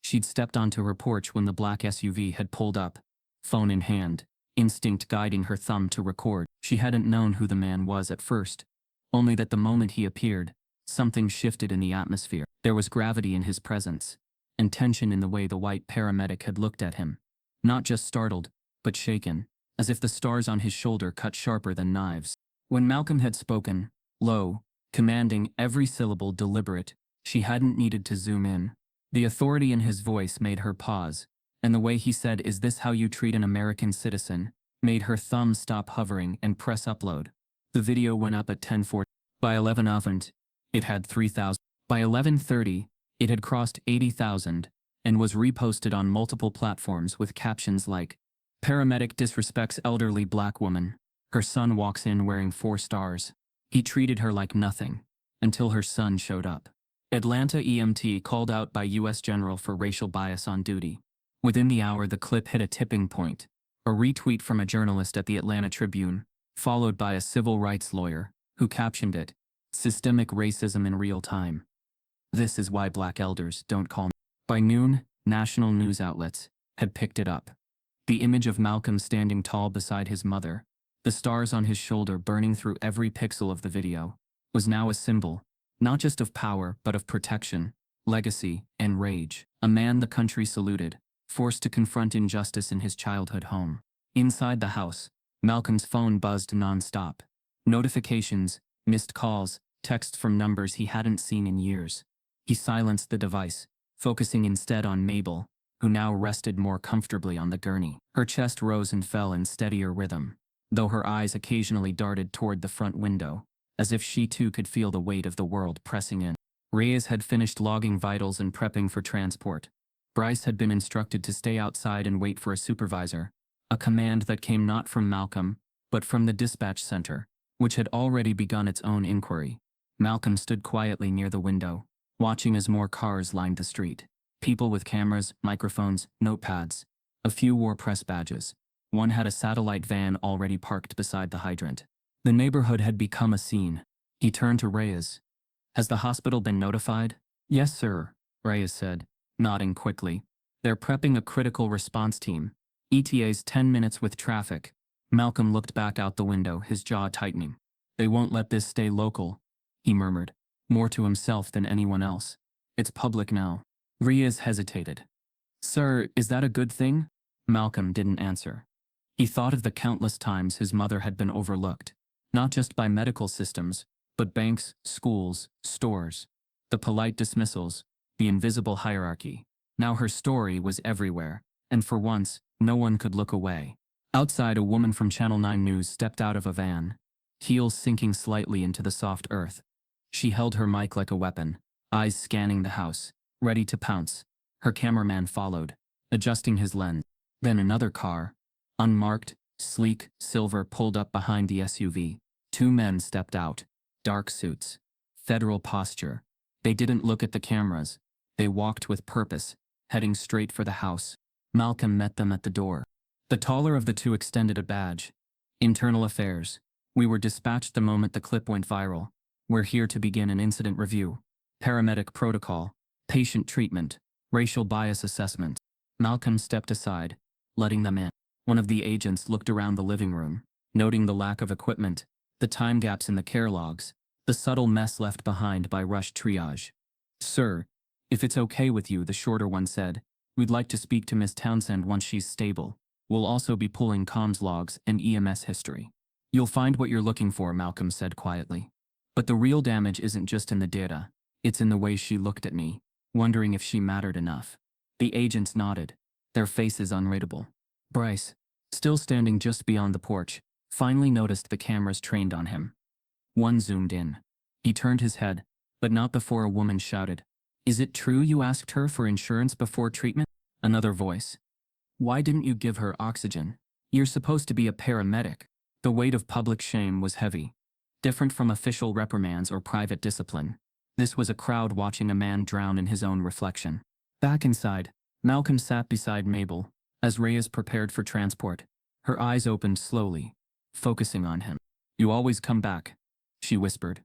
She'd stepped onto her porch when the black SUV had pulled up, phone in hand, instinct guiding her thumb to record. She hadn't known who the man was at first, only that the moment he appeared, something shifted in the atmosphere. There was gravity in his presence, and tension in the way the white paramedic had looked at him. Not just startled, but shaken, as if the stars on his shoulder cut sharper than knives. When Malcolm had spoken, low, commanding, every syllable deliberate, she hadn't needed to zoom in. The authority in his voice made her pause, and the way he said, "Is this how you treat an American citizen?" made her thumb stop hovering and press upload. The video went up at 10:40. By 11:00, it had 3,000. By 11:30, it had crossed 80,000 and was reposted on multiple platforms with captions like, "Paramedic disrespects elderly black woman. Her son walks in wearing 4 stars. He treated her like nothing, until her son showed up. Atlanta EMT called out by U.S. General for racial bias on duty." Within the hour, the clip hit a tipping point. A retweet from a journalist at the Atlanta Tribune, followed by a civil rights lawyer, who captioned it, "Systemic racism in real time. This is why black elders don't call me." By noon, national news outlets had picked it up. The image of Malcolm standing tall beside his mother, the stars on his shoulder burning through every pixel of the video, was now a symbol, not just of power but of protection, legacy, and rage. A man the country saluted, forced to confront injustice in his childhood home. Inside the house, Malcolm's phone buzzed non-stop. Notifications, missed calls, texts from numbers he hadn't seen in years. He silenced the device, focusing instead on Mabel, who now rested more comfortably on the gurney. Her chest rose and fell in steadier rhythm, though her eyes occasionally darted toward the front window, as if she too could feel the weight of the world pressing in. Reyes had finished logging vitals and prepping for transport. Bryce had been instructed to stay outside and wait for a supervisor, a command that came not from Malcolm, but from the dispatch center, which had already begun its own inquiry. Malcolm stood quietly near the window, watching as more cars lined the street. People with cameras, microphones, notepads. A few wore press badges. One had a satellite van already parked beside the hydrant. The neighborhood had become a scene. He turned to Reyes. "Has the hospital been notified?" "Yes, sir," Reyes said, nodding quickly. "They're prepping a critical response team. ETA's 10 minutes with traffic." Malcolm looked back out the window, his jaw tightening. "They won't let this stay local," he murmured, more to himself than anyone else. "It's public now." Reyes hesitated. "Sir, is that a good thing?" Malcolm didn't answer. He thought of the countless times his mother had been overlooked, not just by medical systems, but banks, schools, stores. The polite dismissals, the invisible hierarchy. Now her story was everywhere, and for once, no one could look away. Outside, a woman from Channel 9 News stepped out of a van, heels sinking slightly into the soft earth. She held her mic like a weapon, eyes scanning the house, ready to pounce. Her cameraman followed, adjusting his lens. Then another car, unmarked, sleek, silver, pulled up behind the SUV. Two men stepped out, dark suits, federal posture. They didn't look at the cameras. They walked with purpose, heading straight for the house. Malcolm met them at the door. The taller of the two extended a badge. "Internal Affairs. We were dispatched the moment the clip went viral. We're here to begin an incident review. Paramedic protocol, patient treatment, racial bias assessment." Malcolm stepped aside, letting them in. One of the agents looked around the living room, noting the lack of equipment, the time gaps in the care logs, the subtle mess left behind by rushed triage. "Sir, if it's okay with you," the shorter one said, "we'd like to speak to Miss Townsend once she's stable. We'll also be pulling comms logs and EMS history." "You'll find what you're looking for," Malcolm said quietly. "But the real damage isn't just in the data. It's in the way she looked at me, wondering if she mattered enough." The agents nodded, their faces unreadable. Bryce, still standing just beyond the porch, finally noticed the cameras trained on him. One zoomed in. He turned his head, but not before a woman shouted, "Is it true you asked her for insurance before treatment?" Another voice, "Why didn't you give her oxygen? You're supposed to be a paramedic." The weight of public shame was heavy, different from official reprimands or private discipline. This was a crowd watching a man drown in his own reflection. Back inside, Malcolm sat beside Mabel, as Reyes prepared for transport. Her eyes opened slowly, focusing on him. "You always come back," she whispered.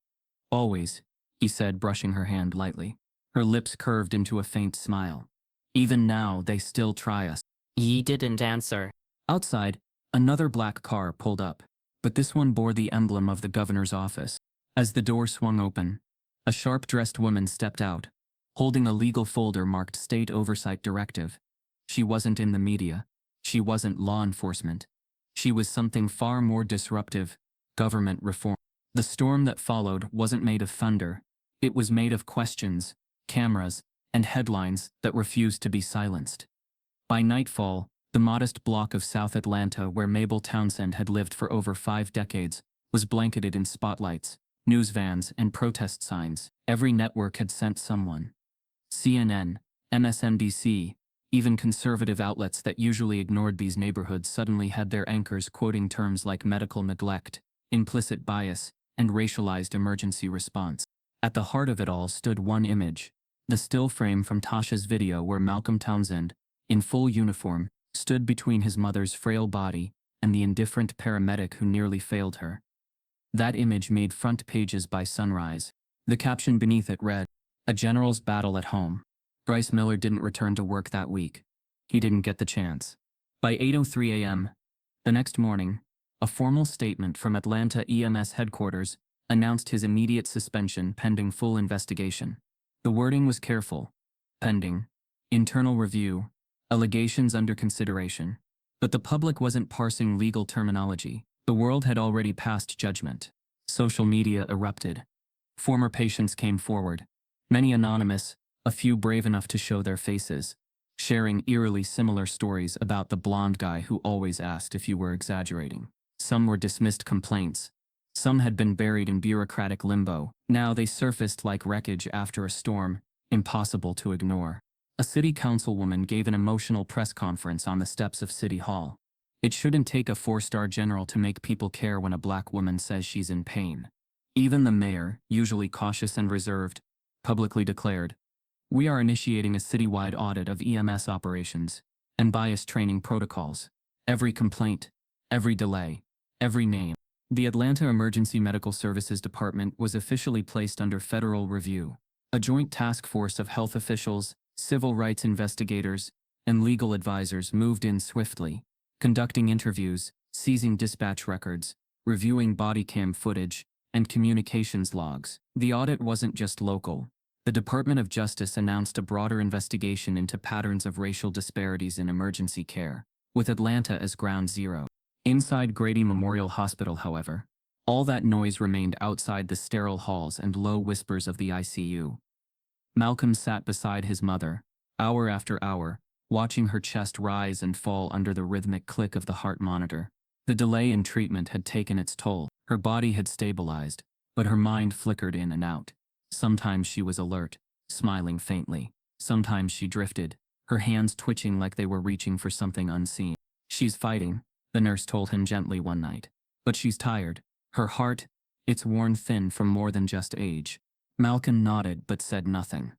"Always," he said, brushing her hand lightly. Her lips curved into a faint smile. "Even now, they still try us." He didn't answer. Outside, another black car pulled up, but this one bore the emblem of the governor's office. As the door swung open, a sharp-dressed woman stepped out, holding a legal folder marked State Oversight Directive. She wasn't in the media. She wasn't law enforcement. She was something far more disruptive: government reform. The storm that followed wasn't made of thunder. It was made of questions, cameras, and headlines that refused to be silenced. By nightfall, the modest block of South Atlanta where Mabel Townsend had lived for over 5 decades was blanketed in spotlights, news vans, and protest signs. Every network had sent someone. CNN, MSNBC, even conservative outlets that usually ignored these neighborhoods suddenly had their anchors quoting terms like medical neglect, implicit bias, and racialized emergency response. At the heart of it all stood one image, the still frame from Tasha's video where Malcolm Townsend, in full uniform, stood between his mother's frail body and the indifferent paramedic who nearly failed her. That image made front pages by sunrise. The caption beneath it read, "A general's battle at home." Bryce Miller didn't return to work that week. He didn't get the chance. By 8:03 a.m., the next morning, a formal statement from Atlanta EMS headquarters announced his immediate suspension pending full investigation. The wording was careful. Pending. Internal review. Allegations under consideration. But the public wasn't parsing legal terminology. The world had already passed judgment. Social media erupted. Former patients came forward. Many anonymous, a few brave enough to show their faces. sharing eerily similar stories about the blonde guy who always asked if you were exaggerating. Some were dismissed complaints. Some had been buried in bureaucratic limbo. Now they surfaced like wreckage after a storm, impossible to ignore. A city councilwoman gave an emotional press conference on the steps of City Hall. It shouldn't take a 4-star general to make people care when a black woman says she's in pain. Even the mayor, usually cautious and reserved, publicly declared, "We are initiating a citywide audit of EMS operations and bias training protocols. Every complaint, every delay, every name." The Atlanta Emergency Medical Services Department was officially placed under federal review. A joint task force of health officials, civil rights investigators, and legal advisors moved in swiftly, conducting interviews, seizing dispatch records, reviewing body cam footage, and communications logs. The audit wasn't just local. The Department of Justice announced a broader investigation into patterns of racial disparities in emergency care, with Atlanta as ground zero. Inside Grady Memorial Hospital, however, all that noise remained outside the sterile halls and low whispers of the ICU. Malcolm sat beside his mother, hour after hour, watching her chest rise and fall under the rhythmic click of the heart monitor. The delay in treatment had taken its toll. Her body had stabilized, but her mind flickered in and out. Sometimes she was alert, smiling faintly. Sometimes she drifted, her hands twitching like they were reaching for something unseen. "She's fighting," the nurse told him gently one night. "But she's tired. Her heart, it's worn thin from more than just age." Malcolm nodded but said nothing.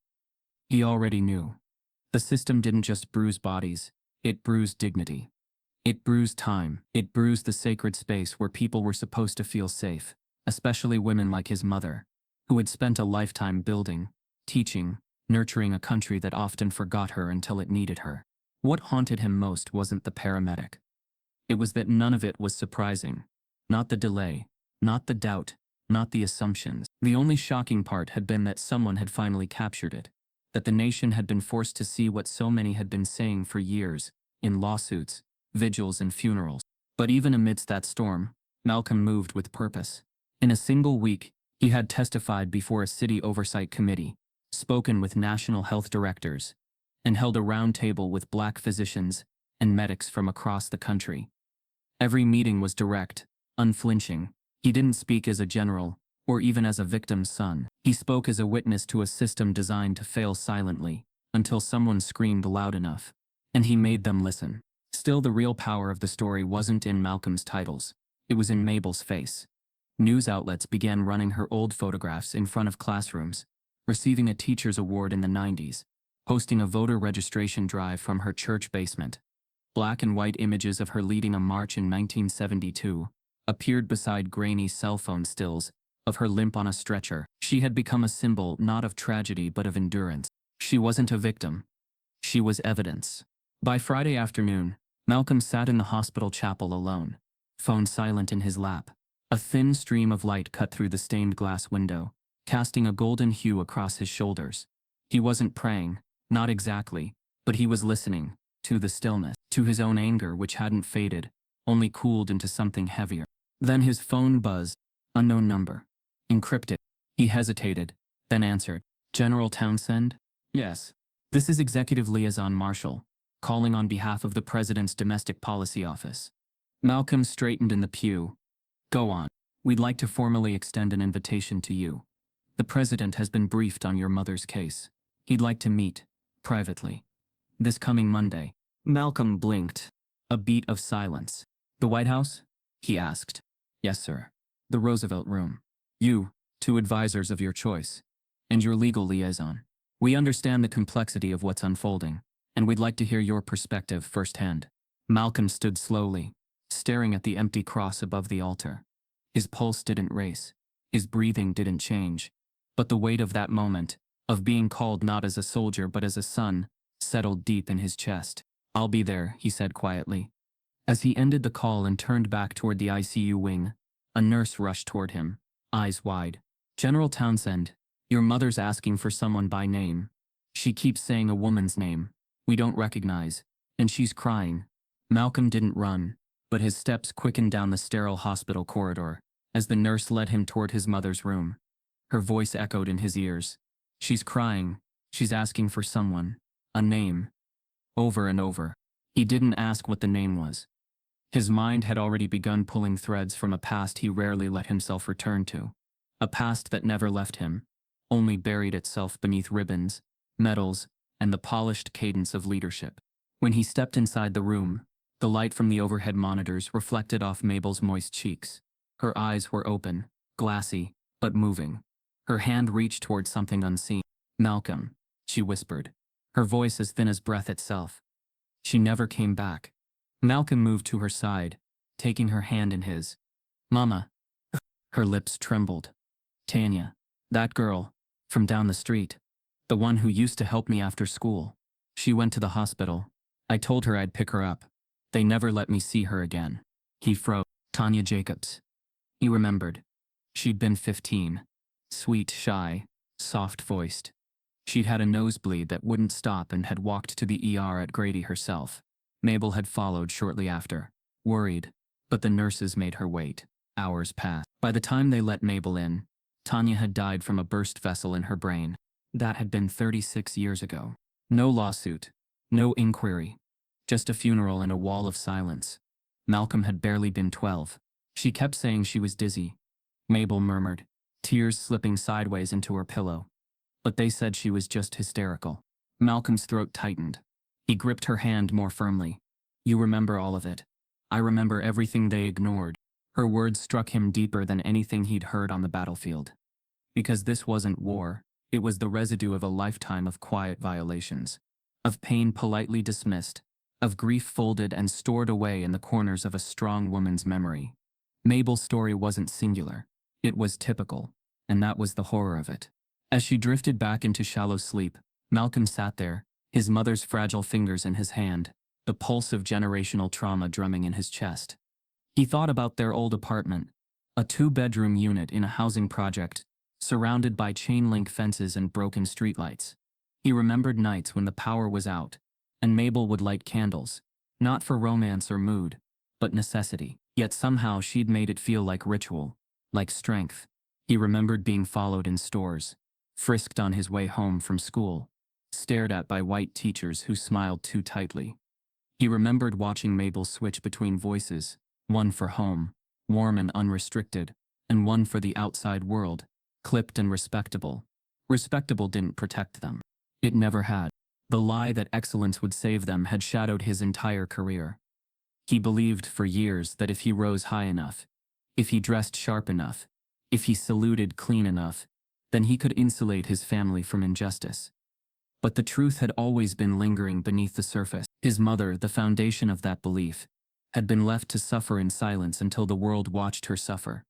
He already knew. The system didn't just bruise bodies, it bruised dignity. It bruised time. It bruised the sacred space where people were supposed to feel safe, especially women like his mother, who had spent a lifetime building, teaching, nurturing a country that often forgot her until it needed her. What haunted him most wasn't the paramedic. It was that none of it was surprising. Not the delay, not the doubt, not the assumptions. The only shocking part had been that someone had finally captured it, that the nation had been forced to see what so many had been saying for years, in lawsuits, vigils and funerals. But even amidst that storm, Malcolm moved with purpose. In a single week, he had testified before a city oversight committee, spoken with national health directors, and held a round table with black physicians and medics from across the country. Every meeting was direct, unflinching. He didn't speak as a general, or even as a victim's son. He spoke as a witness to a system designed to fail silently, until someone screamed loud enough, and he made them listen. Still, the real power of the story wasn't in Malcolm's titles. It was in Mabel's face. News outlets began running her old photographs in front of classrooms, receiving a teacher's award in the 90s, posting a voter registration drive from her church basement. Black and white images of her leading a march in 1972 appeared beside grainy cell phone stills of her limp on a stretcher. She had become a symbol not of tragedy but of endurance. She wasn't a victim. She was evidence. By Friday afternoon, Malcolm sat in the hospital chapel alone, phone silent in his lap. A thin stream of light cut through the stained glass window, casting a golden hue across his shoulders. He wasn't praying, not exactly, but he was listening, to the stillness, to his own anger which hadn't faded, only cooled into something heavier. Then his phone buzzed. Unknown number. Encrypted. He hesitated, then answered. "General Townsend?" "Yes. This is Executive Liaison Marshall, calling on behalf of the President's Domestic Policy Office." Malcolm straightened in the pew. "Go on. We'd like to formally extend an invitation to you. The President has been briefed on your mother's case. He'd like to meet, privately, this coming Monday." Malcolm blinked. A beat of silence. "The White House?" he asked. "Yes, sir. The Roosevelt Room. You, 2 advisors of your choice, and your legal liaison. We understand the complexity of what's unfolding, and we'd like to hear your perspective firsthand." Malcolm stood slowly, staring at the empty cross above the altar. His pulse didn't race. His breathing didn't change. But the weight of that moment, of being called not as a soldier but as a son, settled deep in his chest. "I'll be there," he said quietly. As he ended the call and turned back toward the ICU wing, a nurse rushed toward him, eyes wide. "General Townsend, your mother's asking for someone by name. She keeps saying a woman's name we don't recognize, and she's crying." Malcolm didn't run, but his steps quickened down the sterile hospital corridor as the nurse led him toward his mother's room. Her voice echoed in his ears. "She's crying. She's asking for someone. A name." over and over. He didn't ask what the name was. His mind had already begun pulling threads from a past he rarely let himself return to. A past that never left him, only buried itself beneath ribbons, medals, and the polished cadence of leadership. When he stepped inside the room, the light from the overhead monitors reflected off Mabel's moist cheeks. Her eyes were open, glassy, but moving. Her hand reached toward something unseen. "Malcolm," she whispered, her voice as thin as breath itself. She never came back. Malcolm moved to her side, taking her hand in his. "Mama." Her lips trembled. "Tanya. That girl. From down the street. The one who used to help me after school. She went to the hospital. I told her I'd pick her up. They never let me see her again." He froze. Tanya Jacobs. He remembered. She'd been 15. Sweet, shy, soft-voiced. She'd had a nosebleed that wouldn't stop and had walked to the ER at Grady herself. Mabel had followed shortly after, worried, but the nurses made her wait. Hours passed. By the time they let Mabel in, Tanya had died from a burst vessel in her brain. That had been 36 years ago. No lawsuit, no inquiry, just a funeral and a wall of silence. Malcolm had barely been 12. She kept saying she was dizzy. Mabel murmured, tears slipping sideways into her pillow. But they said she was just hysterical. Malcolm's throat tightened. He gripped her hand more firmly. "You remember all of it. I remember everything they ignored." Her words struck him deeper than anything he'd heard on the battlefield. Because this wasn't war, it was the residue of a lifetime of quiet violations, of pain politely dismissed, of grief folded and stored away in the corners of a strong woman's memory. Mabel's story wasn't singular. It was typical, and that was the horror of it. As she drifted back into shallow sleep, Malcolm sat there, his mother's fragile fingers in his hand, the pulse of generational trauma drumming in his chest. He thought about their old apartment, a 2-bedroom unit in a housing project, surrounded by chain-link fences and broken streetlights. He remembered nights when the power was out, and Mabel would light candles, not for romance or mood, but necessity. Yet somehow she'd made it feel like ritual, like strength. He remembered being followed in stores, frisked on his way home from school, stared at by white teachers who smiled too tightly. He remembered watching Mabel switch between voices, one for home, warm and unrestricted, and one for the outside world, clipped and respectable. Respectable didn't protect them. It never had. The lie that excellence would save them had shadowed his entire career. He believed for years that if he rose high enough, if he dressed sharp enough, if he saluted clean enough, then he could insulate his family from injustice. But the truth had always been lingering beneath the surface. His mother, the foundation of that belief, had been left to suffer in silence until the world watched her suffer.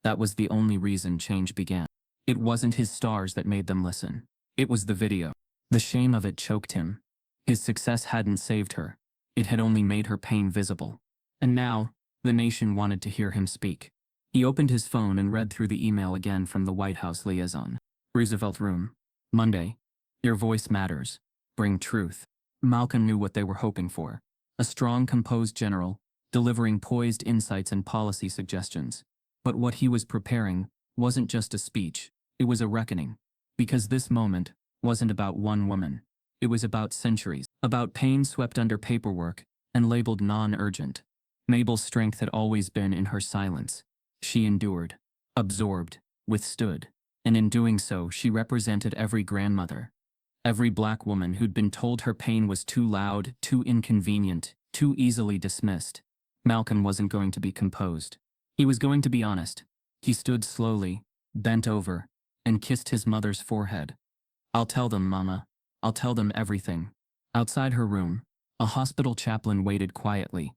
That was the only reason change began. It wasn't his stars that made them listen. It was the video. The shame of it choked him. His success hadn't saved her. It had only made her pain visible. And now, the nation wanted to hear him speak. He opened his phone and read through the email again from the White House liaison. "Roosevelt Room. Monday. Your voice matters. Bring truth." Malcolm knew what they were hoping for. A strong, composed general, delivering poised insights and policy suggestions. But what he was preparing wasn't just a speech, it was a reckoning. Because this moment wasn't about one woman. It was about centuries, about pain swept under paperwork and labeled non-urgent. Mabel's strength had always been in her silence. She endured, absorbed, withstood, and in doing so she represented every grandmother, every black woman who'd been told her pain was too loud, too inconvenient, too easily dismissed. Malcolm wasn't going to be composed. He was going to be honest. He stood slowly, bent over, and kissed his mother's forehead. "I'll tell them, Mama. I'll tell them everything." Outside her room, a hospital chaplain waited quietly.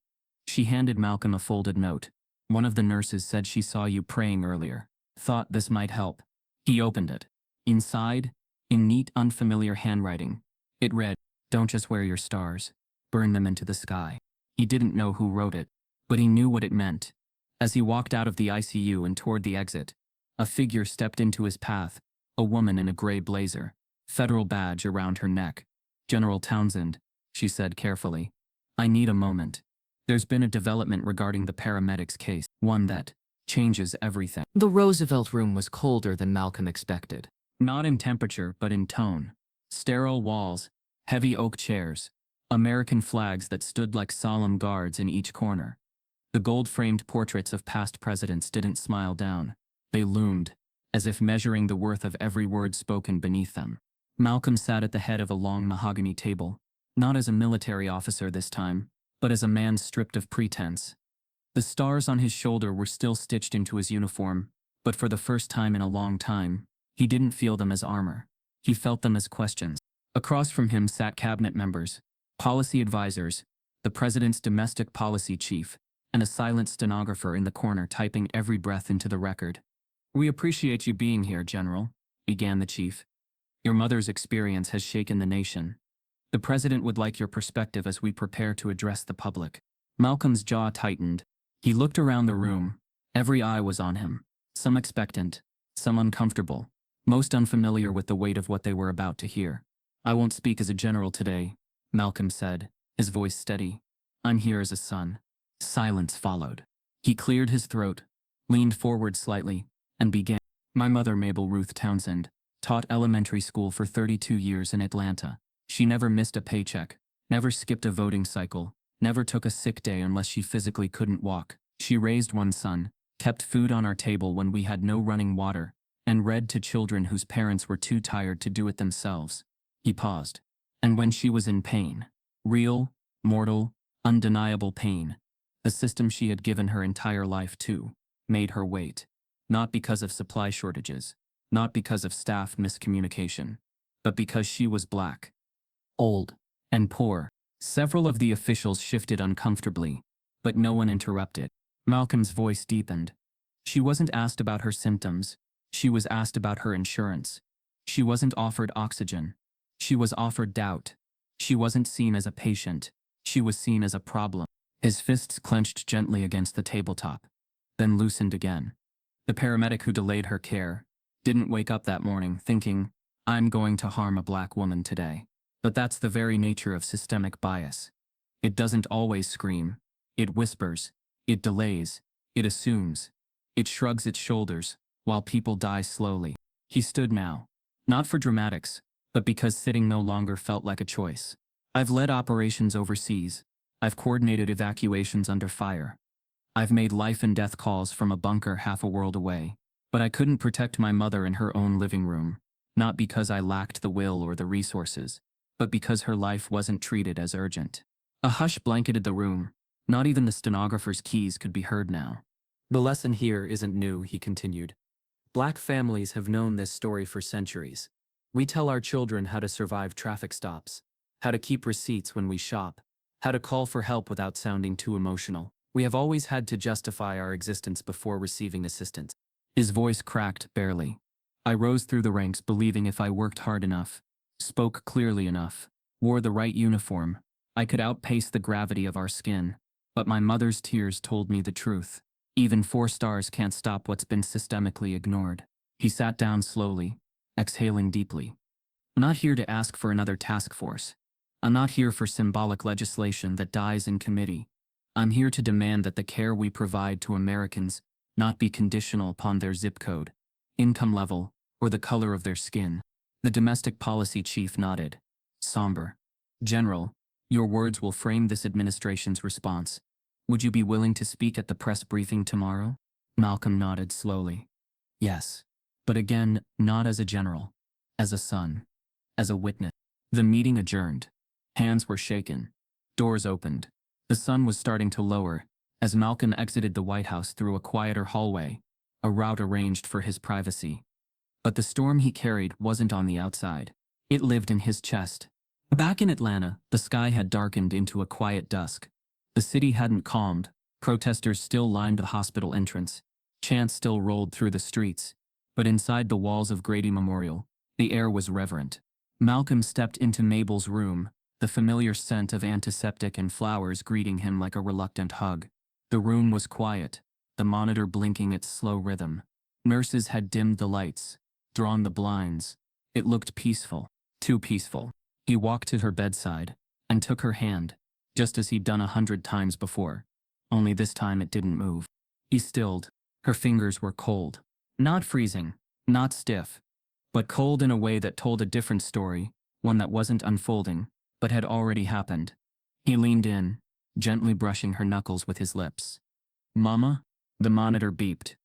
She handed Malcolm a folded note. "One of the nurses said she saw you praying earlier. Thought this might help." He opened it. Inside, in neat, unfamiliar handwriting, it read, "Don't just wear your stars. Burn them into the sky." He didn't know who wrote it, but he knew what it meant. As he walked out of the ICU and toward the exit, a figure stepped into his path, a woman in a gray blazer, federal badge around her neck. "General Townsend," she said carefully, "I need a moment. There's been a development regarding the paramedics case, one that changes everything." The Roosevelt Room was colder than Malcolm expected. Not in temperature, but in tone. Sterile walls, heavy oak chairs, American flags that stood like solemn guards in each corner. The gold-framed portraits of past presidents didn't smile down. They loomed, as if measuring the worth of every word spoken beneath them. Malcolm sat at the head of a long mahogany table, not as a military officer this time, but as a man stripped of pretense. The stars on his shoulder were still stitched into his uniform, but for the first time in a long time, he didn't feel them as armor. He felt them as questions. Across from him sat cabinet members, policy advisors, the president's domestic policy chief, and a silent stenographer in the corner typing every breath into the record. "We appreciate you being here, General," began the chief. "Your mother's experience has shaken the nation. The president would like your perspective as we prepare to address the public." Malcolm's jaw tightened. He looked around the room. Every eye was on him, some expectant, some uncomfortable, most unfamiliar with the weight of what they were about to hear. "I won't speak as a general today," Malcolm said, his voice steady. "I'm here as a son." Silence followed. He cleared his throat, leaned forward slightly, and began. "My mother, Mabel Ruth Townsend, taught elementary school for 32 years in Atlanta. She never missed a paycheck, never skipped a voting cycle, never took a sick day unless she physically couldn't walk. She raised one son, kept food on our table when we had no running water, and read to children whose parents were too tired to do it themselves." He paused. "And when she was in pain, real, mortal, undeniable pain, the system she had given her entire life to made her wait. Not because of supply shortages, not because of staff miscommunication, but because she was black, old, and poor." Several of the officials shifted uncomfortably, but no one interrupted. Malcolm's voice deepened. She wasn't asked about her symptoms. She was asked about her insurance. She wasn't offered oxygen. She was offered doubt. She wasn't seen as a patient. She was seen as a problem. His fists clenched gently against the tabletop, then loosened again. The paramedic who delayed her care didn't wake up that morning thinking, "I'm going to harm a black woman today." But that's the very nature of systemic bias. It doesn't always scream. It whispers. It delays. It assumes. It shrugs its shoulders, while people die slowly. He stood now, not for dramatics, but because sitting no longer felt like a choice. "I've led operations overseas. I've coordinated evacuations under fire. I've made life and death calls from a bunker half a world away. But I couldn't protect my mother in her own living room, not because I lacked the will or the resources, but because her life wasn't treated as urgent." A hush blanketed the room. Not even the stenographer's keys could be heard now. "The lesson here isn't new," he continued. "Black families have known this story for centuries. We tell our children how to survive traffic stops, how to keep receipts when we shop, how to call for help without sounding too emotional. We have always had to justify our existence before receiving assistance." His voice cracked barely. "I rose through the ranks believing if I worked hard enough, spoke clearly enough, wore the right uniform, I could outpace the gravity of our skin. But my mother's tears told me the truth. Even 4 stars can't stop what's been systemically ignored." He sat down slowly, exhaling deeply. "I'm not here to ask for another task force. I'm not here for symbolic legislation that dies in committee. I'm here to demand that the care we provide to Americans not be conditional upon their zip code, income level, or the color of their skin." The domestic policy chief nodded, somber. "General, your words will frame this administration's response. Would you be willing to speak at the press briefing tomorrow?" Malcolm nodded slowly. "Yes. But again, not as a general. As a son. As a witness." The meeting adjourned. Hands were shaken. Doors opened. The sun was starting to lower as Malcolm exited the White House through a quieter hallway, a route arranged for his privacy. But the storm he carried wasn't on the outside. It lived in his chest. Back in Atlanta, the sky had darkened into a quiet dusk. The city hadn't calmed. Protesters still lined the hospital entrance. Chants still rolled through the streets. But inside the walls of Grady Memorial, the air was reverent. Malcolm stepped into Mabel's room, the familiar scent of antiseptic and flowers greeting him like a reluctant hug. The room was quiet, the monitor blinking its slow rhythm. Nurses had dimmed the lights, drawn the blinds. It looked peaceful, too peaceful. He walked to her bedside and took her hand, just as he'd done 100 times before. Only this time it didn't move. He stilled. Her fingers were cold. Not freezing, not stiff, but cold in a way that told a different story, one that wasn't unfolding, but had already happened. He leaned in, gently brushing her knuckles with his lips. "Mama?" The monitor beeped.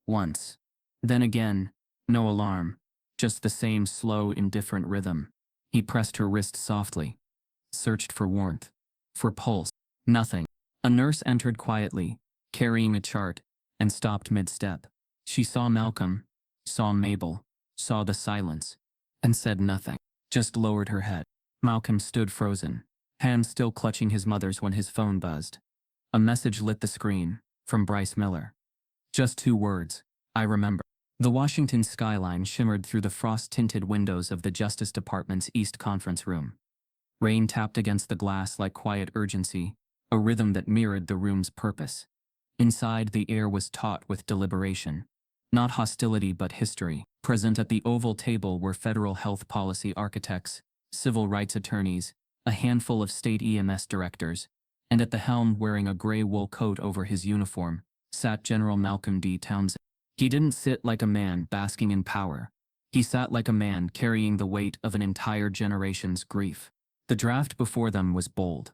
Once. Then again, no alarm, just the same slow, indifferent rhythm. He pressed her wrist softly, searched for warmth, for pulse. Nothing. A nurse entered quietly, carrying a chart, and stopped mid-step. She saw Malcolm, saw Mabel, saw the silence, and said nothing, just lowered her head. Malcolm stood frozen, hands still clutching his mother's when his phone buzzed. A message lit the screen, from Bryce Miller. Just 2 words, "I remember." The Washington skyline shimmered through the frost-tinted windows of the Justice Department's East Conference Room. Rain tapped against the glass like quiet urgency, a rhythm that mirrored the room's purpose. Inside, the air was taut with deliberation. Not hostility but history. Present at the oval table were federal health policy architects, civil rights attorneys, a handful of state EMS directors, and at the helm, wearing a gray wool coat over his uniform, sat General Malcolm D. Townsend. He didn't sit like a man basking in power. He sat like a man carrying the weight of an entire generation's grief. The draft before them was bold.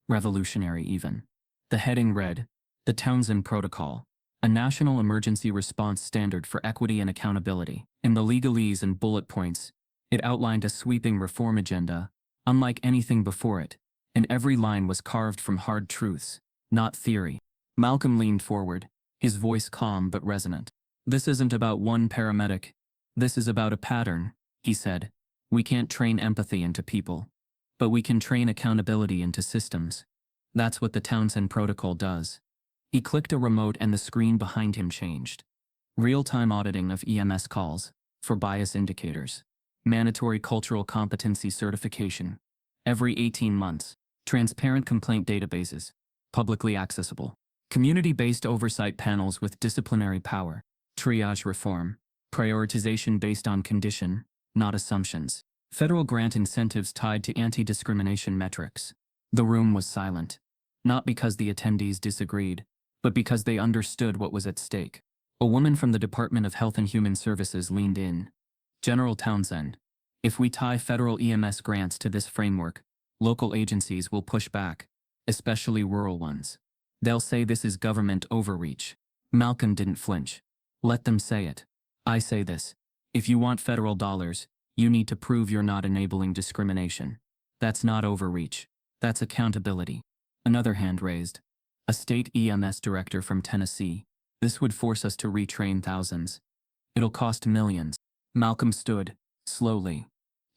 Revolutionary even. The heading read, "The Townsend Protocol, a national emergency response standard for equity and accountability." In the legalese and bullet points, it outlined a sweeping reform agenda, unlike anything before it, and every line was carved from hard truths, not theory. Malcolm leaned forward, his voice calm but resonant. "This isn't about one paramedic. This is about a pattern," he said. "We can't train empathy into people, but we can train accountability into systems. That's what the Townsend Protocol does." He clicked a remote and the screen behind him changed. Real-time auditing of EMS calls, for bias indicators. Mandatory cultural competency certification. Every 18 months. Transparent complaint databases. Publicly accessible. Community-based oversight panels with disciplinary power. Triage reform. Prioritization based on condition, not assumptions. Federal grant incentives tied to anti-discrimination metrics. The room was silent. Not because the attendees disagreed, but because they understood what was at stake. A woman from the Department of Health and Human Services leaned in. "General Townsend, if we tie federal EMS grants to this framework, local agencies will push back, especially rural ones. They'll say this is government overreach." Malcolm didn't flinch. "Let them say it. I say this. If you want federal dollars, you need to prove you're not enabling discrimination. That's not overreach. That's accountability." Another hand raised. A state EMS director from Tennessee. "This would force us to retrain thousands. It'll cost millions." Malcolm stood, slowly,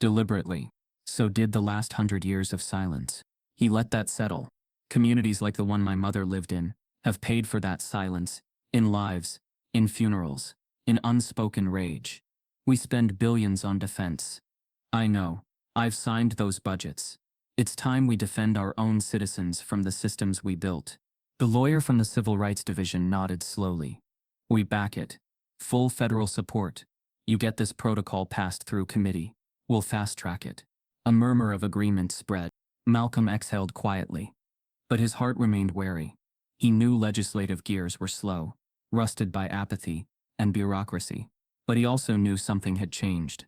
deliberately. So did the last 100 years of silence. He let that settle. Communities like the one my mother lived in have paid for that silence, in lives, in funerals, in unspoken rage. We spend billions on defense. I know. I've signed those budgets. It's time we defend our own citizens from the systems we built. The lawyer from the Civil Rights Division nodded slowly. "We back it. Full federal support. You get this protocol passed through committee. We'll fast-track it." A murmur of agreement spread. Malcolm exhaled quietly. But his heart remained wary. He knew legislative gears were slow, rusted by apathy and bureaucracy. But he also knew something had changed.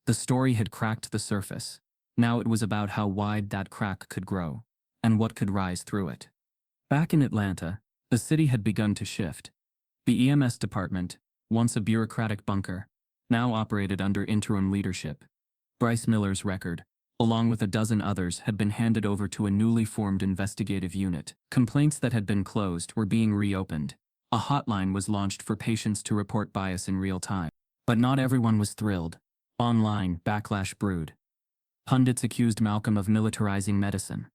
The story had cracked the surface. Now it was about how wide that crack could grow, and what could rise through it. Back in Atlanta, the city had begun to shift. The EMS department, once a bureaucratic bunker, now operated under interim leadership. Bryce Miller's record, along with a dozen others, had been handed over to a newly formed investigative unit. Complaints that had been closed were being reopened. A hotline was launched for patients to report bias in real time. But not everyone was thrilled. Online, backlash brewed. Pundits accused Malcolm of militarizing medicine,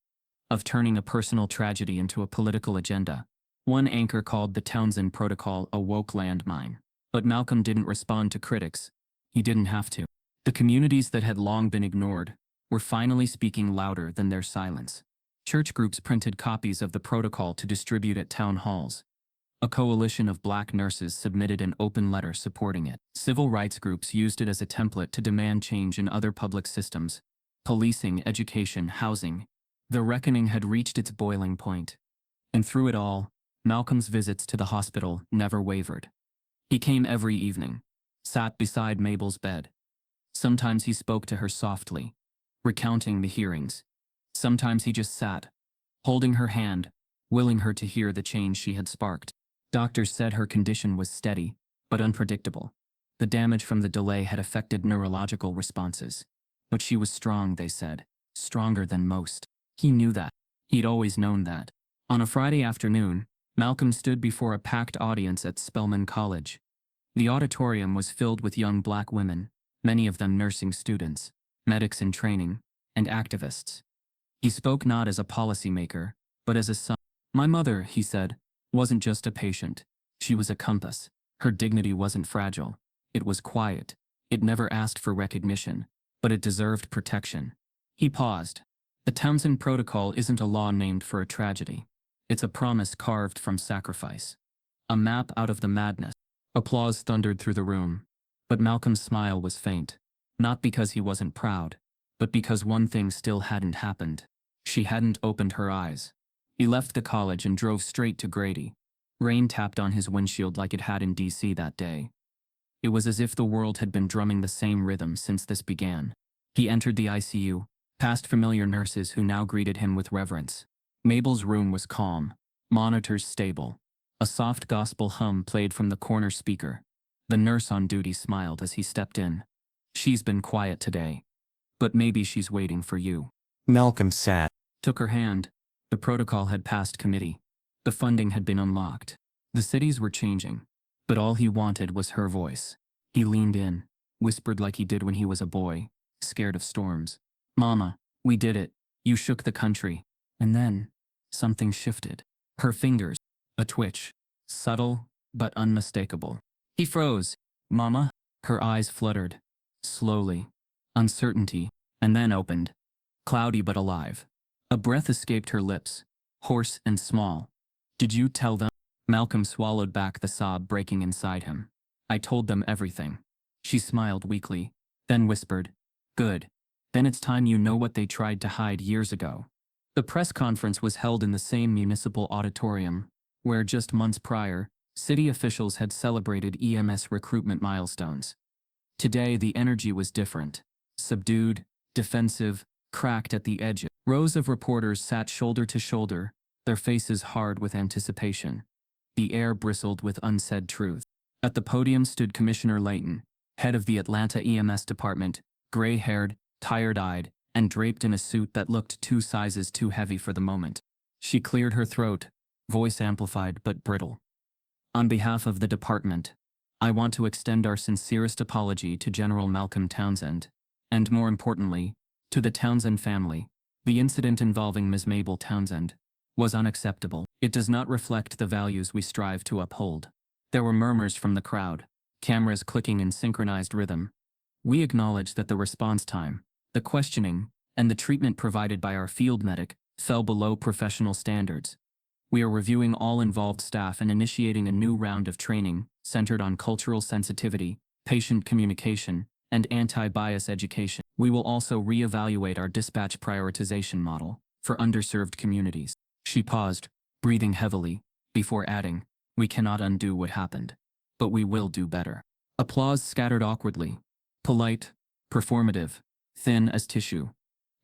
of turning a personal tragedy into a political agenda. One anchor called the Townsend Protocol a woke landmine. But Malcolm didn't respond to critics. He didn't have to. The communities that had long been ignored were finally speaking louder than their silence. Church groups printed copies of the protocol to distribute at town halls. A coalition of black nurses submitted an open letter supporting it. Civil rights groups used it as a template to demand change in other public systems. Policing, education, housing. The reckoning had reached its boiling point. And through it all, Malcolm's visits to the hospital never wavered. He came every evening, sat beside Mabel's bed. Sometimes he spoke to her softly, recounting the hearings. Sometimes he just sat, holding her hand, willing her to hear the change she had sparked. Doctors said her condition was steady, but unpredictable. The damage from the delay had affected neurological responses. But she was strong, they said, stronger than most. He knew that. He'd always known that. On a Friday afternoon, Malcolm stood before a packed audience at Spelman College. The auditorium was filled with young black women, many of them nursing students, medics in training, and activists. He spoke not as a policymaker, but as a son. My mother, he said, wasn't just a patient. She was a compass. Her dignity wasn't fragile. It was quiet. It never asked for recognition, but it deserved protection. He paused. The Townsend Protocol isn't a law named for a tragedy. It's a promise carved from sacrifice. A map out of the madness. Applause thundered through the room. But Malcolm's smile was faint. Not because he wasn't proud, but because one thing still hadn't happened. She hadn't opened her eyes. He left the college and drove straight to Grady. Rain tapped on his windshield like it had in D.C. that day. It was as if the world had been drumming the same rhythm since this began. He entered the ICU, past familiar nurses who now greeted him with reverence. Mabel's room was calm, monitors stable. A soft gospel hum played from the corner speaker. The nurse on duty smiled as he stepped in. She's been quiet today, but maybe she's waiting for you. Malcolm sat. Took her hand. The protocol had passed committee. The funding had been unlocked. The cities were changing, but all he wanted was her voice. He leaned in, whispered like he did when he was a boy, scared of storms. Mama, we did it. You shook the country. And then, something shifted. Her fingers, a twitch, subtle but unmistakable. He froze. Mama? Her eyes fluttered. Slowly. Uncertainty, and then opened. Cloudy but alive. A breath escaped her lips, hoarse and small. Did you tell them? Malcolm swallowed back the sob breaking inside him. I told them everything. She smiled weakly, then whispered, Good. Then it's time you know what they tried to hide years ago. The press conference was held in the same municipal auditorium, where just months prior, city officials had celebrated EMS recruitment milestones. Today the energy was different. Subdued, defensive, cracked at the edge. Rows of reporters sat shoulder to shoulder, their faces hard with anticipation. The air bristled with unsaid truth. At the podium stood Commissioner Layton, head of the Atlanta EMS department, gray-haired, tired-eyed, and draped in a suit that looked 2 sizes too heavy for the moment. She cleared her throat, voice amplified but brittle. On behalf of the department, I want to extend our sincerest apology to General Malcolm Townsend, and more importantly, to the Townsend family. The incident involving Ms. Mabel Townsend was unacceptable. It does not reflect the values we strive to uphold. There were murmurs from the crowd, cameras clicking in synchronized rhythm. We acknowledge that the response time, the questioning, and the treatment provided by our field medic fell below professional standards. We are reviewing all involved staff and initiating a new round of training centered on cultural sensitivity, patient communication, and anti-bias education. We will also reevaluate our dispatch prioritization model for underserved communities. She paused, breathing heavily, before adding, We cannot undo what happened, but we will do better. Applause scattered awkwardly, polite, performative, thin as tissue.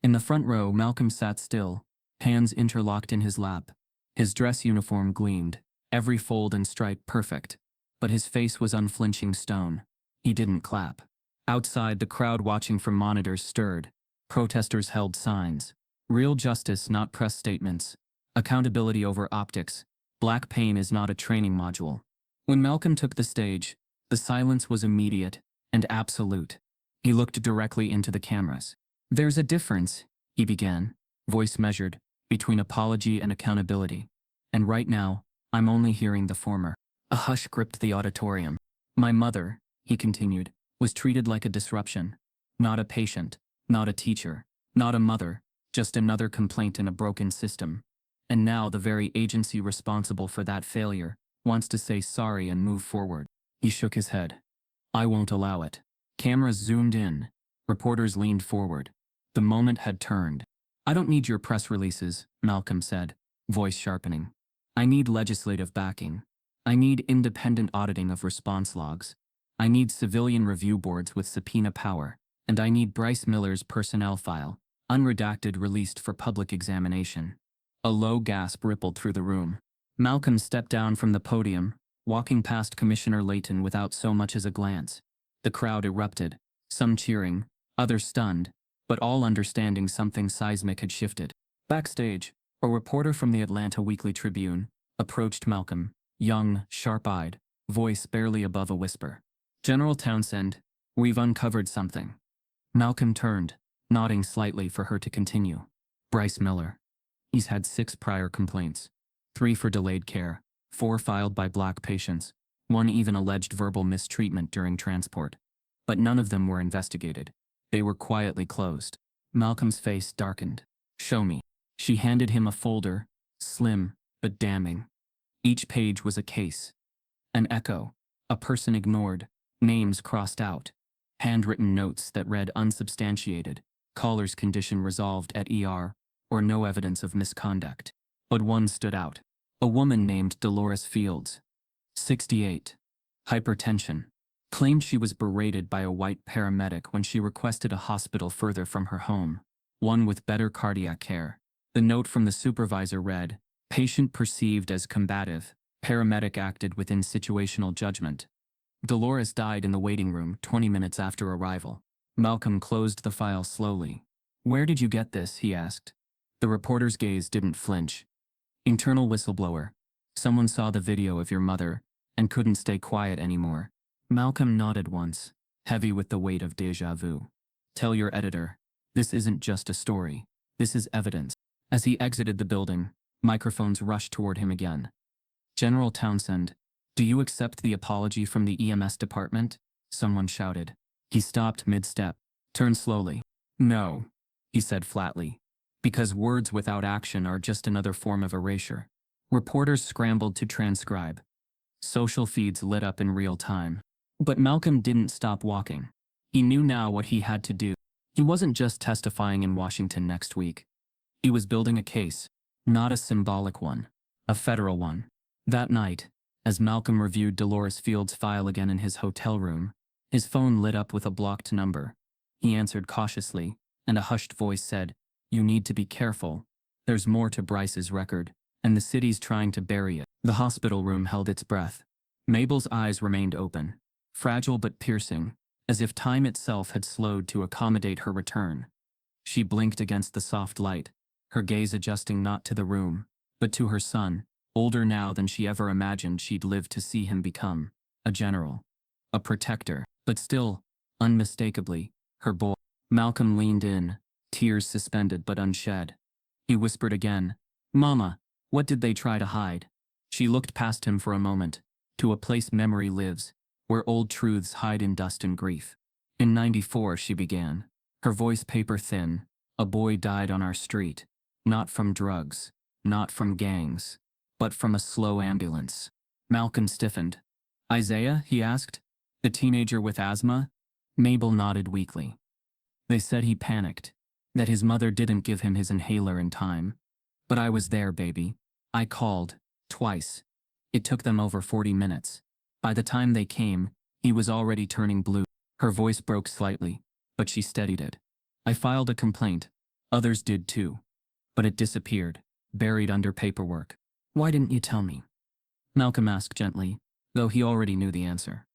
In the front row, Malcolm sat still, hands interlocked in his lap. His dress uniform gleamed, every fold and stripe perfect, but his face was unflinching stone. He didn't clap. Outside, the crowd watching from monitors stirred. Protesters held signs. Real justice, not press statements. Accountability over optics. Black pain is not a training module. When Malcolm took the stage, the silence was immediate and absolute. He looked directly into the cameras. There's a difference, he began, voice measured, between apology and accountability. And right now, I'm only hearing the former. A hush gripped the auditorium. My mother, he continued, was treated like a disruption. Not a patient, not a teacher, not a mother, just another complaint in a broken system. And now the very agency responsible for that failure wants to say sorry and move forward. He shook his head. I won't allow it. Cameras zoomed in. Reporters leaned forward. The moment had turned. I don't need your press releases, Malcolm said, voice sharpening. I need legislative backing. I need independent auditing of response logs. I need civilian review boards with subpoena power. And I need Bryce Miller's personnel file, unredacted, released for public examination. A low gasp rippled through the room. Malcolm stepped down from the podium, walking past Commissioner Layton without so much as a glance. The crowd erupted, some cheering, others stunned, but all understanding something seismic had shifted. Backstage, a reporter from the Atlanta Weekly Tribune approached Malcolm, young, sharp-eyed, voice barely above a whisper. "General Townsend, we've uncovered something." Malcolm turned, nodding slightly for her to continue. "Bryce Miller. He's had 6 prior complaints. 3 for delayed care, 4 filed by black patients, 1 even alleged verbal mistreatment during transport. But none of them were investigated. They were quietly closed." Malcolm's face darkened. "Show me." She handed him a folder, slim but damning. Each page was a case. An echo, a person ignored, names crossed out, handwritten notes that read unsubstantiated, caller's condition resolved at ER, or no evidence of misconduct. But one stood out. A woman named Dolores Fields, 68, hypertension, claimed she was berated by a white paramedic when she requested a hospital further from her home, one with better cardiac care. The note from the supervisor read, "Patient perceived as combative, paramedic acted within situational judgment." Dolores died in the waiting room 20 minutes after arrival. Malcolm closed the file slowly. "Where did you get this?" he asked. The reporter's gaze didn't flinch. "Internal whistleblower. Someone saw the video of your mother and couldn't stay quiet anymore." Malcolm nodded once, heavy with the weight of déjà vu. "Tell your editor, this isn't just a story. This is evidence." As he exited the building, microphones rushed toward him again. "General Townsend, do you accept the apology from the EMS department?" someone shouted. He stopped mid-step, turned slowly. "No," he said flatly, "because words without action are just another form of erasure." Reporters scrambled to transcribe. Social feeds lit up in real time. But Malcolm didn't stop walking. He knew now what he had to do. He wasn't just testifying in Washington next week. He was building a case, not a symbolic one, a federal one. That night, as Malcolm reviewed Dolores Fields' file again in his hotel room, his phone lit up with a blocked number. He answered cautiously, and a hushed voice said, "You need to be careful. There's more to Bryce's record, and the city's trying to bury it." The hospital room held its breath. Mabel's eyes remained open, fragile but piercing, as if time itself had slowed to accommodate her return. She blinked against the soft light, her gaze adjusting not to the room, but to her son, older now than she ever imagined she'd live to see him become. A general. A protector. But still, unmistakably, her boy. Malcolm leaned in, tears suspended but unshed. He whispered again, "Mama, what did they try to hide?" She looked past him for a moment, to a place memory lives, where old truths hide in dust and grief. "In '94, she began, her voice paper thin. "A boy died on our street. Not from drugs, not from gangs, but from a slow ambulance." Malcolm stiffened. "Isaiah?" he asked. "The teenager with asthma?" Mabel nodded weakly. "They said he panicked, that his mother didn't give him his inhaler in time. But I was there, baby. I called, twice. It took them over 40 minutes. By the time they came, he was already turning blue." Her voice broke slightly, but she steadied it. "I filed a complaint. Others did too. But it disappeared, buried under paperwork." "Why didn't you tell me?" Malcolm asked gently, though he already knew the answer.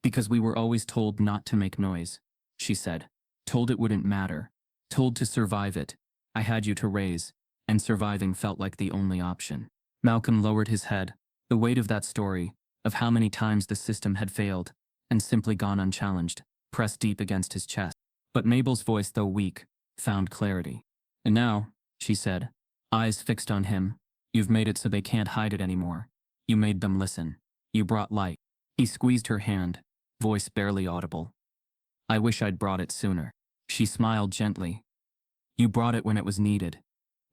"Because we were always told not to make noise," she said. "Told it wouldn't matter. Told to survive it. I had you to raise, and surviving felt like the only option." Malcolm lowered his head, the weight of that story, of how many times the system had failed, and simply gone unchallenged, pressed deep against his chest. But Mabel's voice, though weak, found clarity. "And now," she said, eyes fixed on him, "you've made it so they can't hide it anymore. You made them listen. You brought light." He squeezed her hand, voice barely audible. "I wish I'd brought it sooner." She smiled gently. "You brought it when it was needed."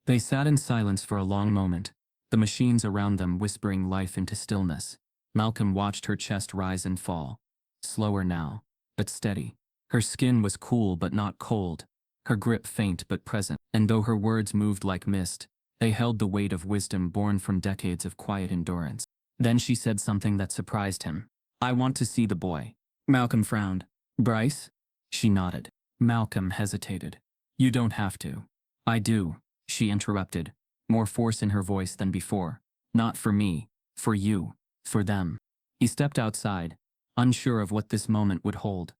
They sat in silence for a long moment, the machines around them whispering life into stillness. Malcolm watched her chest rise and fall. Slower now, but steady. Her skin was cool but not cold, her grip faint but present, and though her words moved like mist, they held the weight of wisdom born from decades of quiet endurance. Then she said something that surprised him. "I want to see the boy." Malcolm frowned. "Bryce?" She nodded. Malcolm hesitated. "You don't have to." "I do," she interrupted, more force in her voice than before. Not for me, for you, for them. He stepped outside, unsure of what this moment would hold.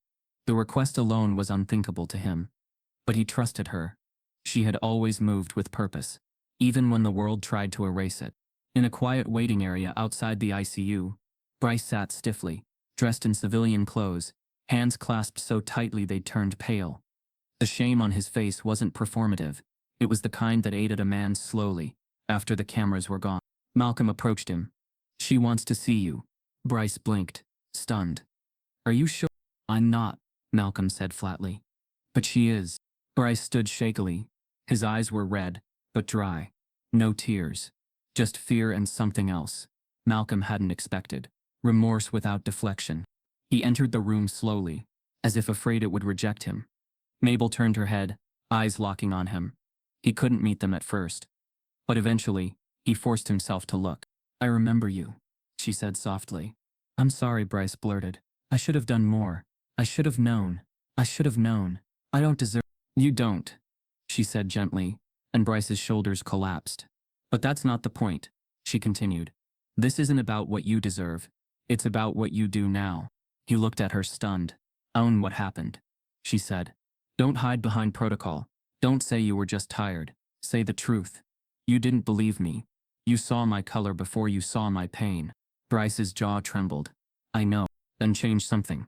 The request alone was unthinkable to him. But he trusted her. She had always moved with purpose, even when the world tried to erase it. In a quiet waiting area outside the ICU, Bryce sat stiffly, dressed in civilian clothes, hands clasped so tightly they turned pale. The shame on his face wasn't performative. It was the kind that ate at a man slowly, after the cameras were gone. Malcolm approached him. "She wants to see you." Bryce blinked, stunned. "Are you sure?" "I'm not," Malcolm said flatly. "But she is." Bryce stood shakily. His eyes were red, but dry. No tears. Just fear and something else Malcolm hadn't expected. Remorse without deflection. He entered the room slowly, as if afraid it would reject him. Mabel turned her head, eyes locking on him. He couldn't meet them at first. But eventually, he forced himself to look. "I remember you," she said softly. "I'm sorry," Bryce blurted. "I should have done more. I should have known. I should have known. I don't deserve—" "You don't," she said gently, and Bryce's shoulders collapsed. "But that's not the point," she continued. "This isn't about what you deserve. It's about what you do now." He looked at her stunned. "Own what happened," she said. "Don't hide behind protocol. Don't say you were just tired. Say the truth. You didn't believe me. You saw my color before you saw my pain." Bryce's jaw trembled. "I know. Then change something,"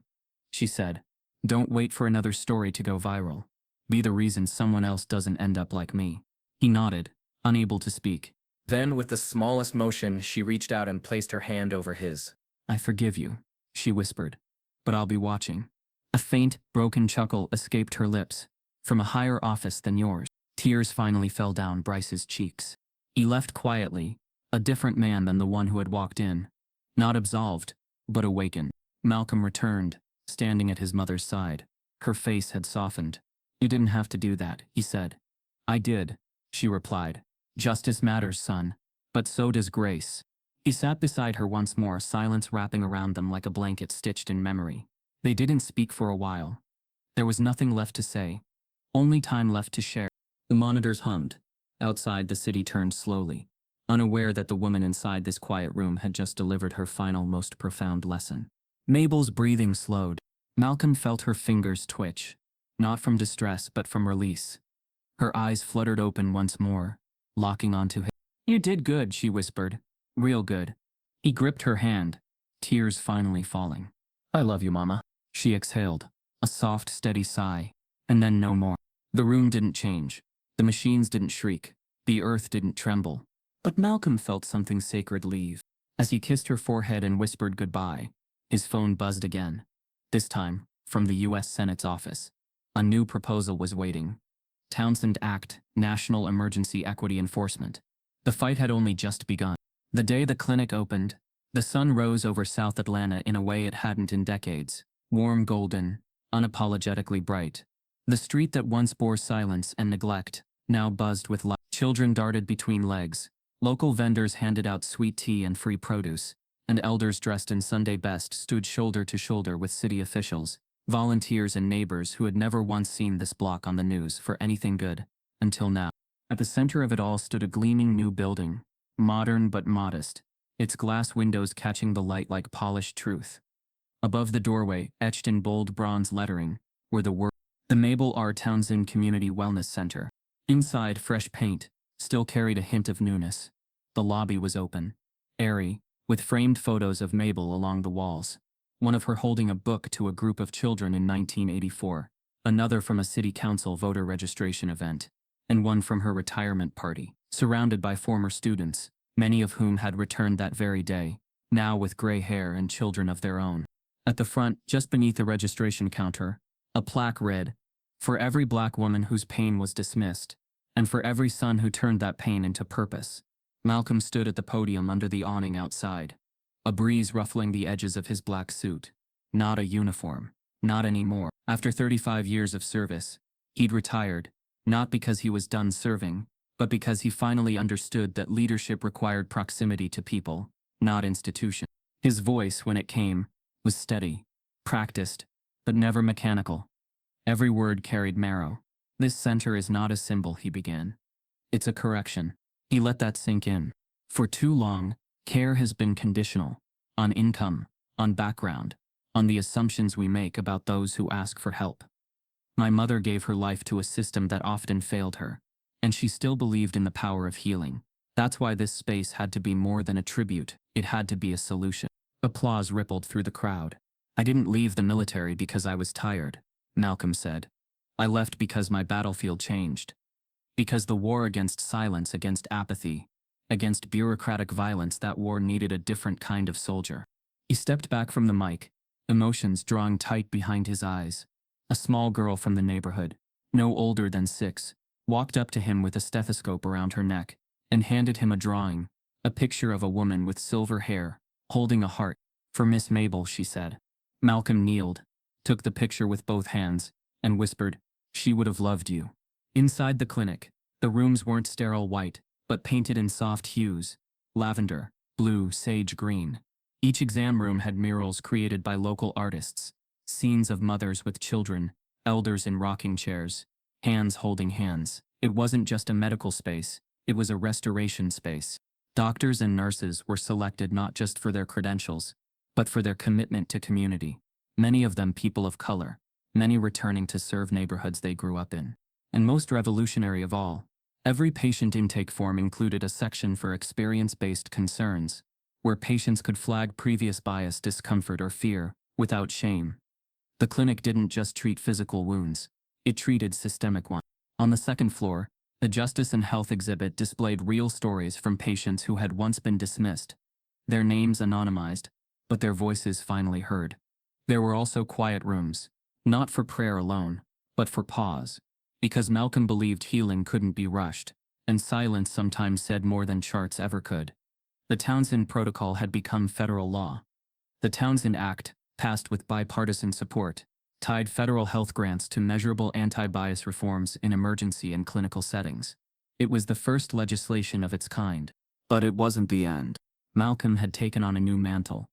she said. "Don't wait for another story to go viral. Be the reason someone else doesn't end up like me." He nodded, unable to speak. Then, with the smallest motion, she reached out and placed her hand over his. "I forgive you," she whispered. "But I'll be watching." A faint, broken chuckle escaped her lips. "From a higher office than yours." Tears finally fell down Bryce's cheeks. He left quietly, a different man than the one who had walked in. Not absolved, but awakened. Malcolm returned, standing at his mother's side. Her face had softened. "You didn't have to do that," he said. "I did," she replied. "Justice matters, son. But so does grace." He sat beside her once more, silence wrapping around them like a blanket stitched in memory. They didn't speak for a while. There was nothing left to say. Only time left to share. The monitors hummed. Outside, the city turned slowly, unaware that the woman inside this quiet room had just delivered her final, most profound lesson. Mabel's breathing slowed. Malcolm felt her fingers twitch, not from distress but from release. Her eyes fluttered open once more, locking onto him. "You did good," she whispered. "Real good." He gripped her hand, tears finally falling. "I love you, Mama," she exhaled, a soft, steady sigh, and then no more. The room didn't change. The machines didn't shriek. The earth didn't tremble. But Malcolm felt something sacred leave. As he kissed her forehead and whispered goodbye, his phone buzzed again. This time, from the U.S. Senate's office. A new proposal was waiting. Townsend Act, National Emergency Equity Enforcement. The fight had only just begun. The day the clinic opened, the sun rose over South Atlanta in a way it hadn't in decades. Warm golden, unapologetically bright. The street that once bore silence and neglect now buzzed with light. Children darted between legs. Local vendors handed out sweet tea and free produce, and elders dressed in Sunday best stood shoulder to shoulder with city officials, volunteers and neighbors who had never once seen this block on the news for anything good, until now. At the center of it all stood a gleaming new building, modern but modest, its glass windows catching the light like polished truth. Above the doorway, etched in bold bronze lettering, were the words, "The Mabel R. Townsend Community Wellness Center." Inside, fresh paint still carried a hint of newness. The lobby was open, airy, with framed photos of Mabel along the walls. One of her holding a book to a group of children in 1984, another from a city council voter registration event, and one from her retirement party, surrounded by former students, many of whom had returned that very day, now with gray hair and children of their own. At the front, just beneath the registration counter, a plaque read, "For every black woman whose pain was dismissed, and for every son who turned that pain into purpose." Malcolm stood at the podium under the awning outside, a breeze ruffling the edges of his black suit. Not a uniform. Not anymore. After 35 years of service, he'd retired, not because he was done serving, but because he finally understood that leadership required proximity to people, not institution. His voice, when it came, was steady, practiced, but never mechanical. Every word carried marrow. "This center is not a symbol," he began. "It's a correction. He let that sink in. For too long, care has been conditional. On income, on background, on the assumptions we make about those who ask for help. My mother gave her life to a system that often failed her, and she still believed in the power of healing. That's why this space had to be more than a tribute, it had to be a solution. Applause rippled through the crowd. I didn't leave the military because I was tired, Malcolm said. I left because my battlefield changed. Because the war against silence, against apathy, against bureaucratic violence, that war needed a different kind of soldier. He stepped back from the mic, emotions drawing tight behind his eyes. A small girl from the neighborhood, no older than 6, walked up to him with a stethoscope around her neck and handed him a drawing, a picture of a woman with silver hair, holding a heart. For Miss Mabel, she said. Malcolm kneeled, took the picture with both hands, and whispered, "She would have loved you." Inside the clinic, the rooms weren't sterile white, but painted in soft hues: lavender, blue, sage green. Each exam room had murals created by local artists, scenes of mothers with children, elders in rocking chairs, hands holding hands. It wasn't just a medical space, it was a restoration space. Doctors and nurses were selected not just for their credentials, but for their commitment to community. Many of them people of color, many returning to serve neighborhoods they grew up in. And most revolutionary of all, every patient intake form included a section for experience-based concerns, where patients could flag previous bias, discomfort, or fear, without shame. The clinic didn't just treat physical wounds, it treated systemic ones. On the second floor, the Justice and Health exhibit displayed real stories from patients who had once been dismissed, their names anonymized, but their voices finally heard. There were also quiet rooms, not for prayer alone, but for pause. Because Malcolm believed healing couldn't be rushed, and silence sometimes said more than charts ever could. The Townsend Protocol had become federal law. The Townsend Act, passed with bipartisan support, tied federal health grants to measurable anti-bias reforms in emergency and clinical settings. It was the first legislation of its kind. But it wasn't the end. Malcolm had taken on a new mantle: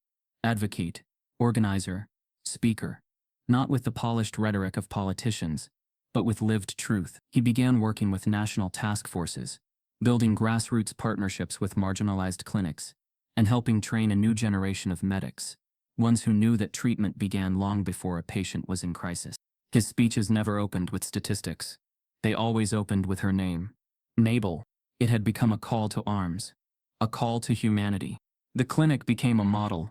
advocate, organizer, speaker. Not with the polished rhetoric of politicians, but with lived truth. He began working with national task forces, building grassroots partnerships with marginalized clinics, and helping train a new generation of medics, ones who knew that treatment began long before a patient was in crisis. His speeches never opened with statistics. They always opened with her name, Mabel. It had become a call to arms, a call to humanity. The clinic became a model.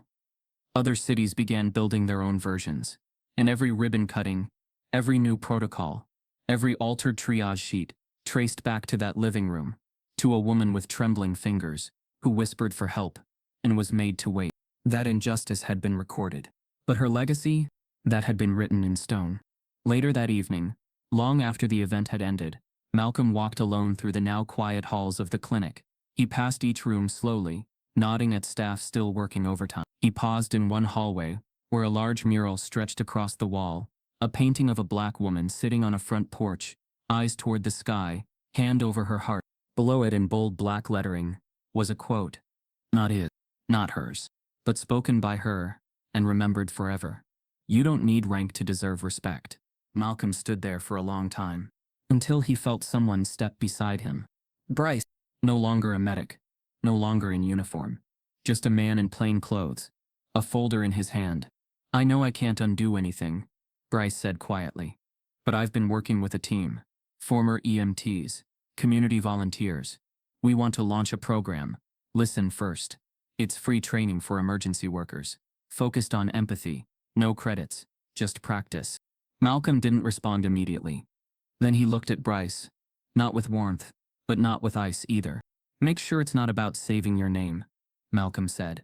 Other cities began building their own versions, and every ribbon cutting, every new protocol, every altered triage sheet traced back to that living room, to a woman with trembling fingers, who whispered for help, and was made to wait. That injustice had been recorded. But her legacy, that had been written in stone. Later that evening, long after the event had ended, Malcolm walked alone through the now quiet halls of the clinic. He passed each room slowly, nodding at staff still working overtime. He paused in one hallway, where a large mural stretched across the wall, a painting of a black woman sitting on a front porch, eyes toward the sky, hand over her heart. Below it in bold black lettering was a quote. Not his, not hers, but spoken by her, and remembered forever. You don't need rank to deserve respect. Malcolm stood there for a long time, until he felt someone step beside him. Bryce, no longer a medic, no longer in uniform, just a man in plain clothes, a folder in his hand. I know I can't undo anything, Bryce said quietly, but I've been working with a team, former EMTs, community volunteers. We want to launch a program. Listen first. It's free training for emergency workers, focused on empathy, no credits, just practice. Malcolm didn't respond immediately. Then he looked at Bryce, not with warmth, but not with ice either. Make sure it's not about saving your name, Malcolm said.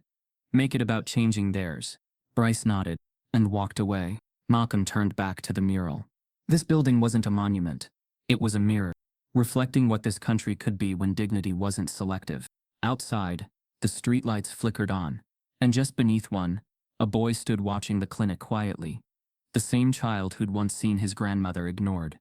Make it about changing theirs. Bryce nodded and walked away. Malcolm turned back to the mural. This building wasn't a monument. It was a mirror, reflecting what this country could be when dignity wasn't selective. Outside, the streetlights flickered on, and just beneath one, a boy stood watching the clinic quietly. The same child who'd once seen his grandmother ignored.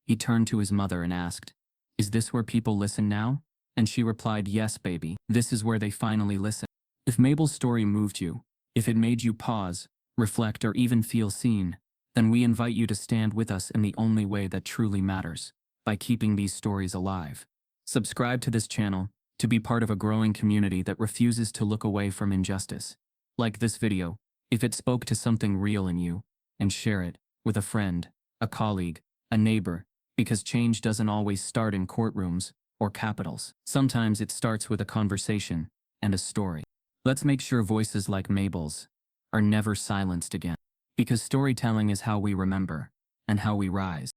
He turned to his mother and asked, "Is this where people listen now?" And she replied, "Yes, baby, this is where they finally listen." If Mabel's story moved you, if it made you pause, reflect, or even feel seen, then we invite you to stand with us in the only way that truly matters, by keeping these stories alive. Subscribe to this channel, to be part of a growing community that refuses to look away from injustice. Like this video, if it spoke to something real in you, and share it with a friend, a colleague, a neighbor, because change doesn't always start in courtrooms or capitals. Sometimes it starts with a conversation and a story. Let's make sure voices like Mabel's are never silenced again. Because storytelling is how we remember and how we rise.